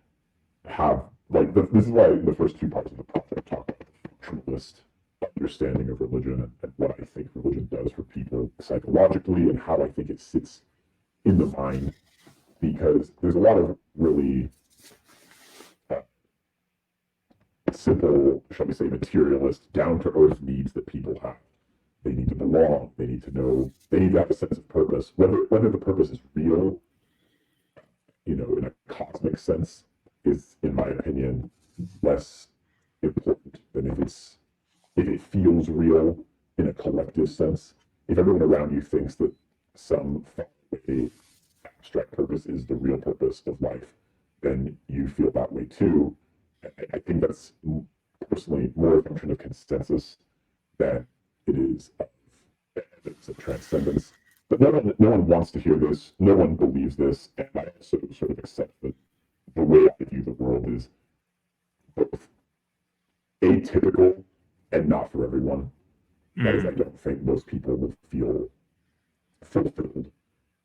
have, this is why the first two parts of the project talk about the functionalist understanding of religion and what I think religion does for people psychologically and how I think it sits in the mind. Because there's a lot of really simple, shall we say, materialist, down-to-earth needs that people have. They need to belong. They need to know. They need to have a sense of purpose. Whether the purpose is real, in a cosmic sense, is, in my opinion, less important than if it feels real in a collective sense. If everyone around you thinks that some abstract purpose is the real purpose of life, then you feel that way too. I think that's personally more a function of consensus than it is of transcendence. But no one wants to hear this. No one believes this, and I also sort of accept that the way I view the world is both atypical and not for everyone. That is, I don't think most people will feel fulfilled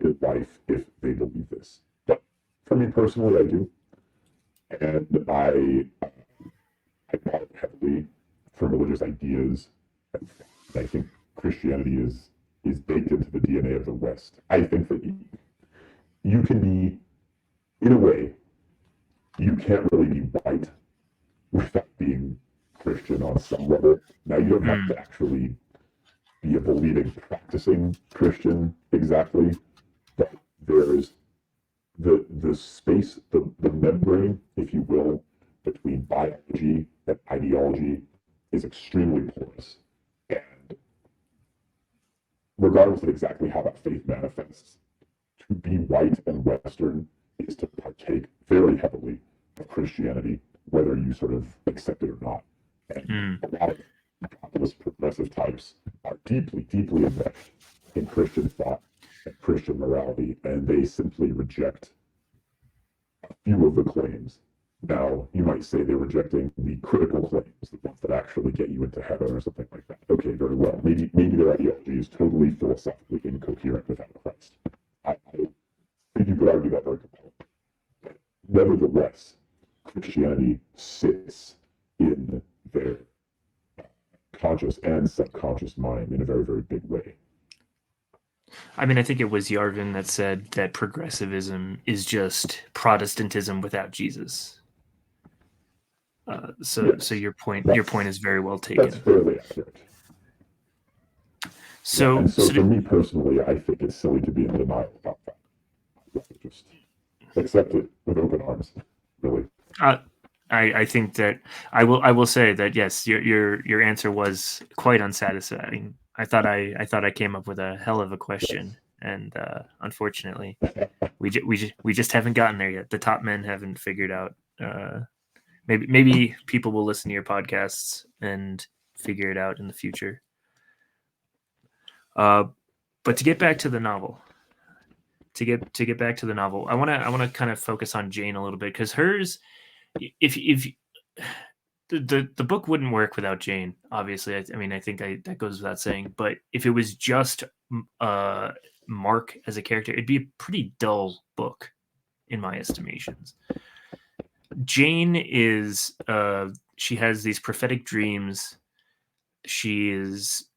in life if they believe this. But for me personally, I do. And I bought heavily from religious ideas. And I think Christianity is baked into the DNA of the West. I think that you can be, in a way, you can't really be white without being Christian on some level. Now, you don't have to actually be a believing, practicing Christian exactly, but there's the space, the membrane, if you will, between biology and ideology is extremely porous. And regardless of exactly how that faith manifests, to be white and Western is to partake very heavily of Christianity, whether you sort of accept it or not. And a lot of capitalist progressive types are deeply, deeply enmeshed in Christian thought and Christian morality, and they simply reject a few of the claims. Now, you might say they're rejecting the critical claims, the ones that actually get you into heaven or something like that. Okay, very well. Maybe their ideology is totally philosophically incoherent without Christ. I think you could argue that very compelling. But nevertheless, Christianity sits in their conscious and subconscious mind in a very, very big way. I mean, I think it was Yarvin that said that progressivism is just Protestantism without Jesus. So your point is very well taken. That's fairly accurate. So for me personally, I think it's silly to be in denial about that. Just accept it with open arms, really. I think that I will say that yes, your answer was quite unsatisfying. I thought I came up with a hell of a question, and unfortunately, we just haven't gotten there yet. The top men haven't figured out. Maybe people will listen to your podcasts and figure it out in the future. But to get back to the novel, I want to kind of focus on Jane a little bit, because hers, if the book wouldn't work without Jane, obviously. I mean, I think that goes without saying. But if it was just Mark as a character, it'd be a pretty dull book, in my estimations. Jane is she has these prophetic dreams. She is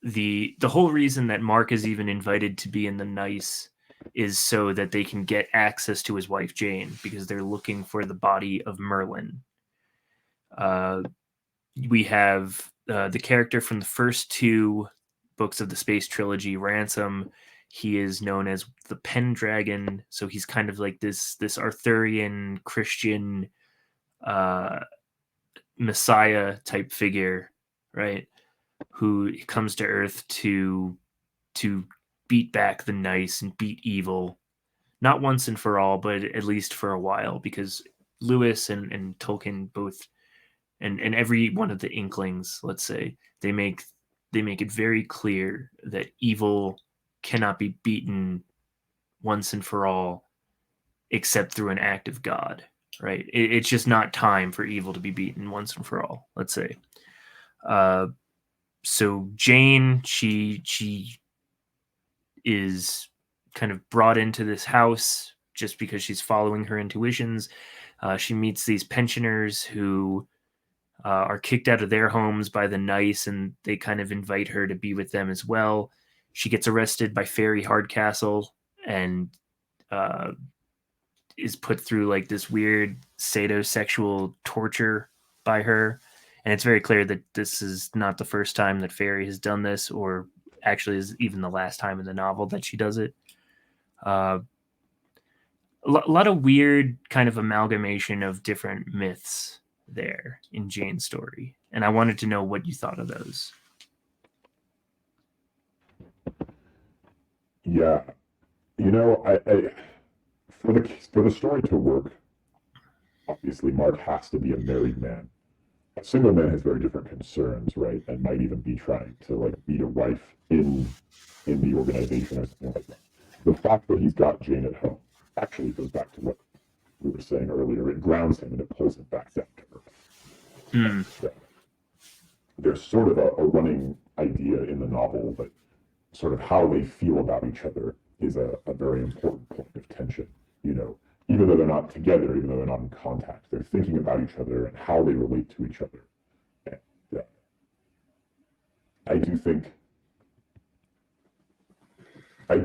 the whole reason that Mark is even invited to be in the Nice is so that they can get access to his wife Jane, because they're looking for the body of Merlin. We have the character from the first two books of the space trilogy, Ransom. He is known as the Pendragon, so he's kind of like this Arthurian Christian Messiah type figure, right? Who comes to Earth to beat back the nice and beat evil, not once and for all, but at least for a while, because Lewis and Tolkien both, and every one of the Inklings, let's say, they make it very clear that evil cannot be beaten once and for all except through an act of God, right? It's just not time for evil to be beaten once and for all, let's say. So Jane, she is kind of brought into this house just because she's following her intuitions. She meets these pensioners who are kicked out of their homes by the Nice, and they kind of invite her to be with them as well. She gets arrested by Fairy Hardcastle and is put through like this weird sadosexual torture by her. And it's very clear that this is not the first time that Fairy has done this, or actually is even the last time in the novel that she does it. A lot of weird kind of amalgamation of different myths there in Jane's story. And I wanted to know what you thought of those. Yeah. I for the story to work, obviously Mark has to be a married man. A single man has very different concerns, right? And might even be trying to like meet a wife in the organization or something like that. The fact that he's got Jane at home actually goes back to what we were saying earlier. It grounds him and it pulls him back down to earth. So, there's sort of a running idea in the novel that sort of how they feel about each other is a very important point of tension. Even though they're not together, even though they're not in contact, they're thinking about each other and how they relate to each other. And I do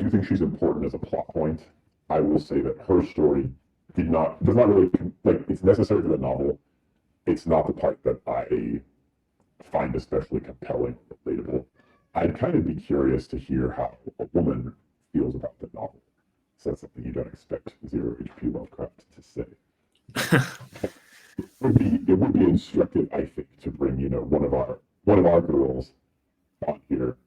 think she's important as a plot point. I will say that her story does not really, like, it's necessary to the novel. It's not the part that I find especially compelling or relatable. I'd kind of be curious to hear how a woman feels about the novel, That's something you don't expect Zero HP Lovecraft to say. It would be instructive, I think, to bring one of our girls on here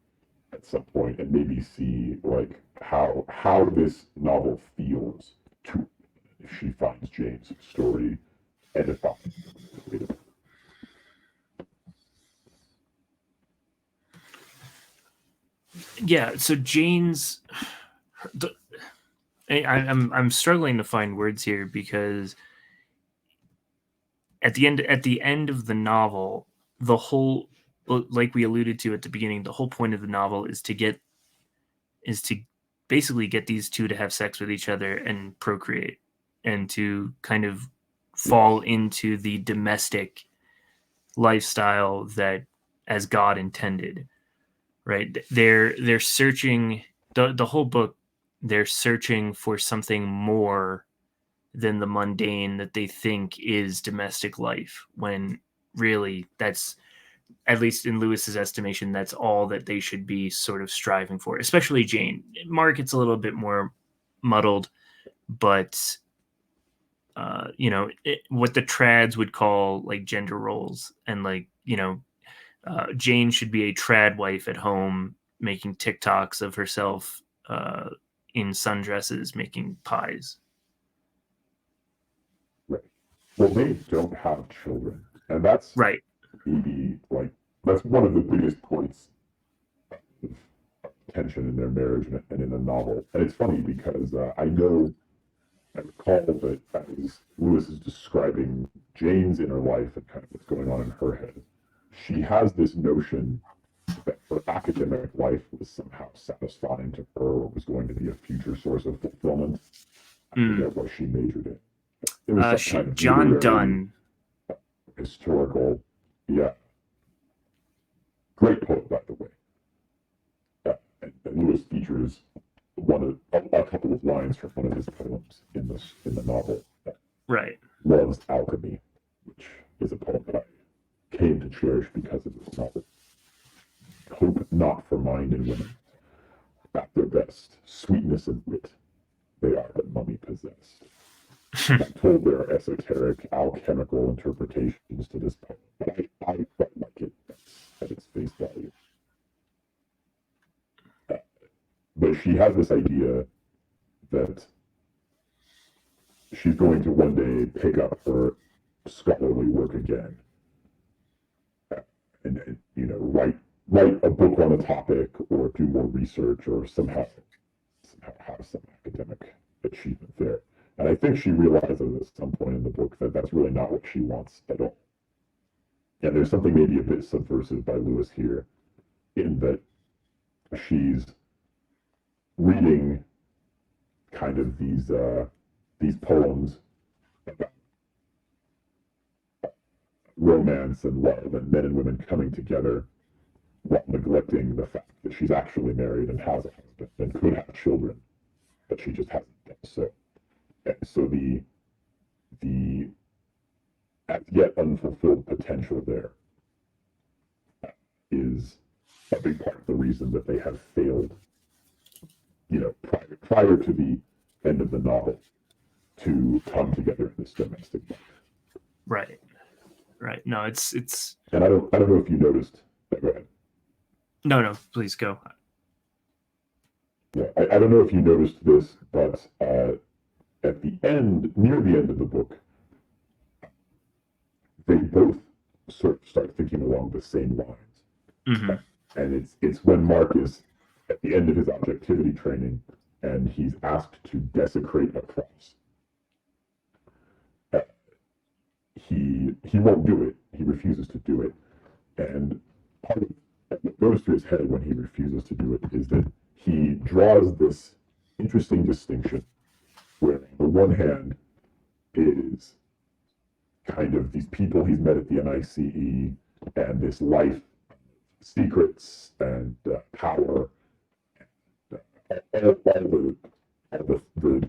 at some point and maybe see like how this novel feels to if she finds Jane's story edifying. Yeah, so Jane's I'm struggling to find words here because at the end of the novel, the whole, like we alluded to at the beginning, the whole point of the novel is to basically get these two to have sex with each other and procreate and to kind of fall into the domestic lifestyle that as God intended, right? They're searching the whole book. They're searching for something more than the mundane that they think is domestic life, when really that's, at least in Lewis's estimation, that's all that they should be sort of striving for, especially Jane. Mark, it's a little bit more muddled, but what the trads would call like gender roles, and like, Jane should be a trad wife at home making TikToks of herself in sundresses making pies. Right. Well, they don't have children, and that's Right. maybe like that's one of the biggest points of tension in their marriage and in the novel. And it's funny because I recall that as Lewis is describing Jane's inner life and kind of what's going on in her head, she has this notion that her academic life was somehow satisfying to her or was going to be a future source of fulfillment. I forget what she majored in. It was some kind of John literary, Donne. historical, yeah. Great poet, by the way. And Lewis features a couple of lines from one of his poems in the novel. Right. Loves alchemy, which is a poem that I came to cherish because of this novel. Hope not for mind and women. At their best, sweetness and wit, they are but mummy possessed. I'm told there are esoteric, alchemical interpretations to this poem, but I quite like it at its face value. But she has this idea that she's going to one day pick up her scholarly work again and write a book on a topic or do more research or somehow have some academic achievement there. And I think she realizes at some point in the book that that's really not what she wants at all. And there's something maybe a bit subversive by Lewis here in that she's reading kind of these poems about romance and love and men and women coming together while neglecting the fact that she's actually married and has a husband and could have children, but she just hasn't done so. And so the as yet unfulfilled potential there is a big part of the reason that they have failed, prior to the end of the novel, to come together in this domestic life. Right. No, it's. And I don't know if you noticed. Go ahead. No, please go. Yeah, I don't know if you noticed this, but at the end, near the end of the book, they both sort of start thinking along the same lines. Mm-hmm. And it's when Mark is at the end of his objectivity training and he's asked to desecrate a cross. He won't do it. He refuses to do it. And part of what goes through his head when he refuses to do it is that he draws this interesting distinction where on the one hand is kind of these people he's met at the NICE and this life, secrets and power, and all the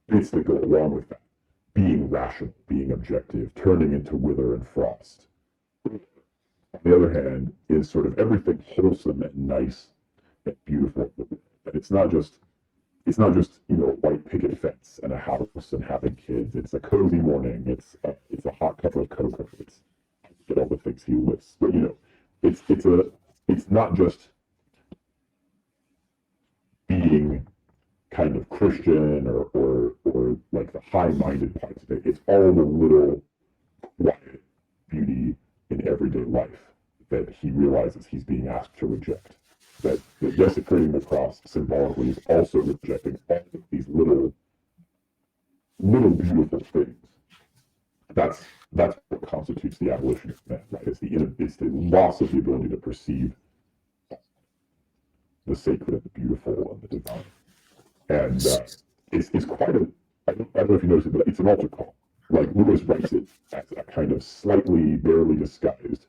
bits that go along with that. Being rational, being objective, turning into wither and frost. On the other hand, is sort of everything wholesome and nice and beautiful. And it's not just it's not just, a white picket fence and a house and having kids. It's a cozy morning. It's a hot cup of cocoa. It's get all the things he lists. But it's not just being kind of Christian or like the high-minded parts of it. It's all the little quiet beauty in everyday life that he realizes he's being asked to reject. That desecrating the cross symbolically is also rejecting all of these little beautiful things. That's what constitutes the abolition of man, right? It's the loss of the ability to perceive the sacred and the beautiful and the divine. And it's quite a, I don't know if you noticed it, but it's an altar call. Like Lewis writes it as a kind of slightly, barely disguised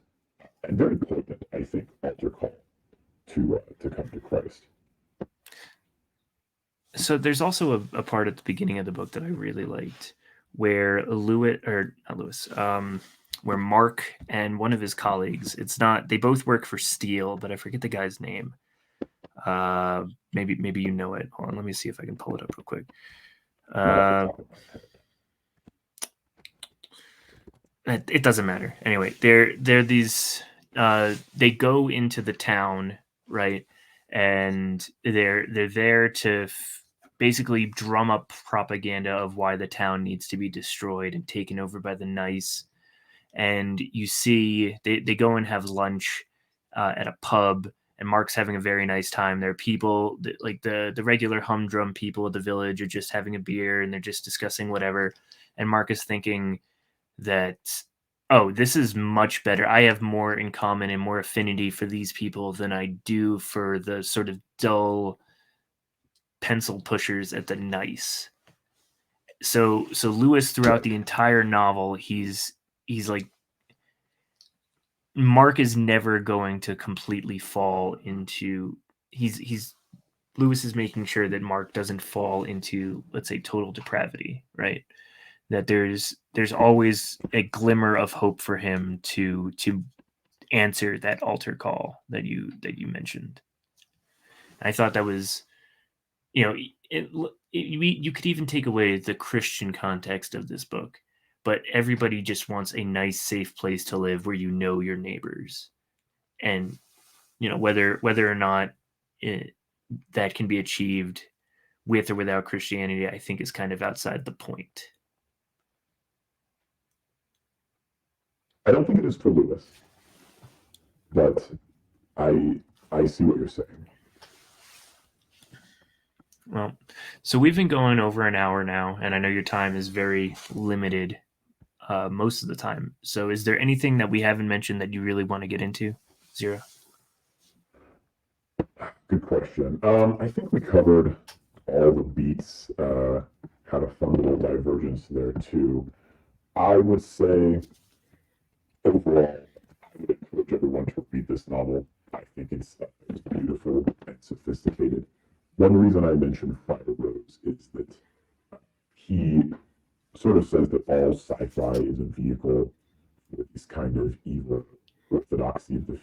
and very poignant, I think, altar call to come to Christ. So there's also a part at the beginning of the book that I really liked, where where Mark and one of his colleagues, they both work for Steele, but I forget the guy's name. Maybe you know it. Hold on, let me see if I can pull it up real quick. It doesn't matter. Anyway, they're these. They go into the town, right, and they're there to basically drum up propaganda of why the town needs to be destroyed and taken over by the nice. And you see, they go and have lunch at a pub. And Mark's having a very nice time. There are people like the regular humdrum people of the village are just having a beer and they're just discussing whatever. And Mark is thinking that, oh, this is much better. I have more in common and more affinity for these people than I do for the sort of dull pencil pushers at the nice. So Lewis, throughout the entire novel, he's like, Mark is never going to completely fall into Lewis is making sure that Mark doesn't fall into, let's say, total depravity, right? That there's always a glimmer of hope for him to answer that altar call that you mentioned. I thought that was, you could even take away the Christian context of this book, but everybody just wants a nice, safe place to live where you know your neighbors, and whether or not that can be achieved with or without Christianity, I think is kind of outside the point. I don't think it is for Lewis, but I see what you're saying. Well, so we've been going over an hour now, and I know your time is very limited most of the time. So is there anything that we haven't mentioned that you really want to get into, Zero? Good question. I think we covered all the beats, had a fun little divergence there too. I would say overall, I would encourage everyone to read this novel. I think it's beautiful and sophisticated. One reason I mentioned Fire Rose is that he sort of says that all sci-fi is a vehicle for this kind of evil orthodoxy of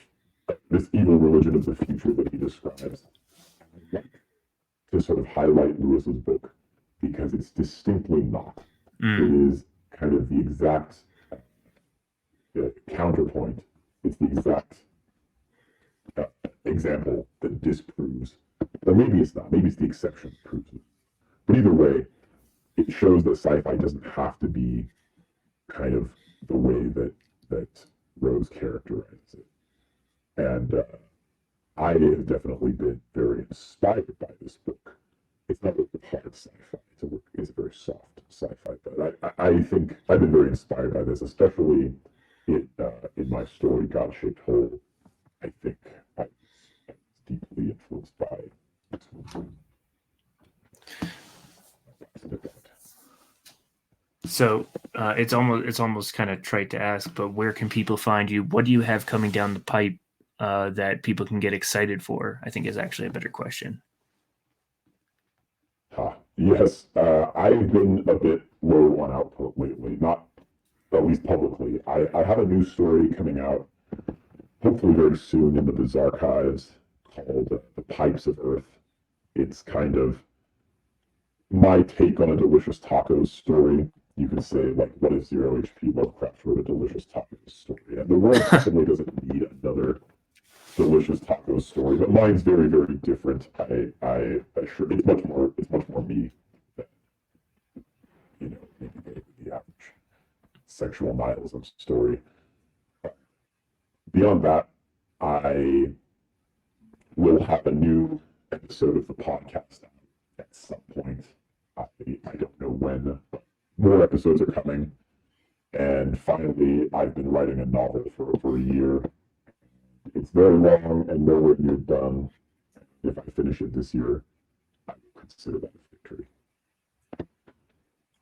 this evil religion of the future that he describes. I'd like to sort of highlight Lewis's book because it's distinctly not. It is kind of the exact counterpoint. It's the exact example that disproves, or maybe it's not, maybe it's the exception that proves it. But either way, it shows that sci-fi doesn't have to be kind of the way that Rose characterizes it. And I have definitely been very inspired by this book. It's not a hard sci-fi. It's a very soft sci-fi, but I think I've been very inspired by this, especially in my story, God-Shaped Hole. I think I was deeply influenced by this one. So it's almost kind of trite to ask, but where can people find you? What do you have coming down the pipe that people can get excited for? I think is actually a better question. Yes, I've been a bit low on output lately, not at least publicly. I have a new story coming out, hopefully very soon, in the Viz Archives called The Pipes of Earth. It's kind of my take on a delicious tacos story. You could say, like, what if Zero HP Lovecraft wrote a delicious tacos story? And the world possibly doesn't need another delicious tacos story, but mine's very, very different. I sure it's much more me than, maybe the average sexual nihilism story. Beyond that, I will have a new episode of the podcast at some point. I don't know when, but more episodes are coming. And finally, I've been writing a novel for over a year. It's very long and nowhere near done. If I finish it this year, I would consider that a victory.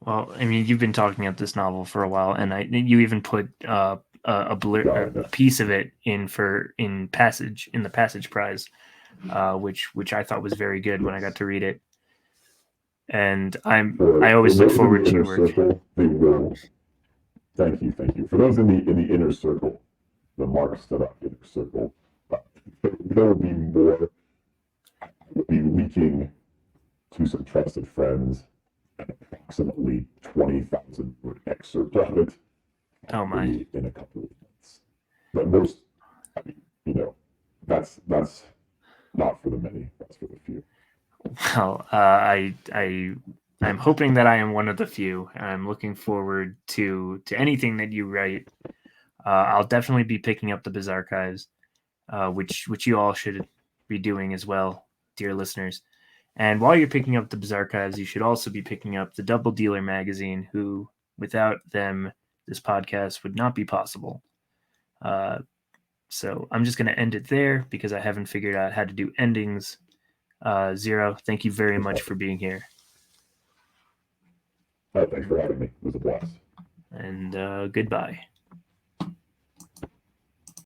Well, I mean, you've been talking about this novel for a while, and you even put a piece of it in the Passage Prize, which I thought was very good when I got to read it. And I always look forward to your work. Circle, they will. Thank you. For those in the inner circle, the Mark Studock inner circle, there will be more. I will be leaking to some trusted friends an approximately 20,000 word excerpt of it. Oh my! In a couple of months, but most, that's not for the many. That's for the few. Well, I'm hoping that I am one of the few. I'm looking forward to anything that you write. I'll definitely be picking up the Biz Archives, which you all should be doing as well, dear listeners. And while you're picking up the Biz Archives, you should also be picking up the Double Dealer magazine, who, without them, this podcast would not be possible. So I'm just going to end it there because I haven't figured out how to do endings. Zero, thank you very much for being here. Thanks for having me. It was a blast. And goodbye.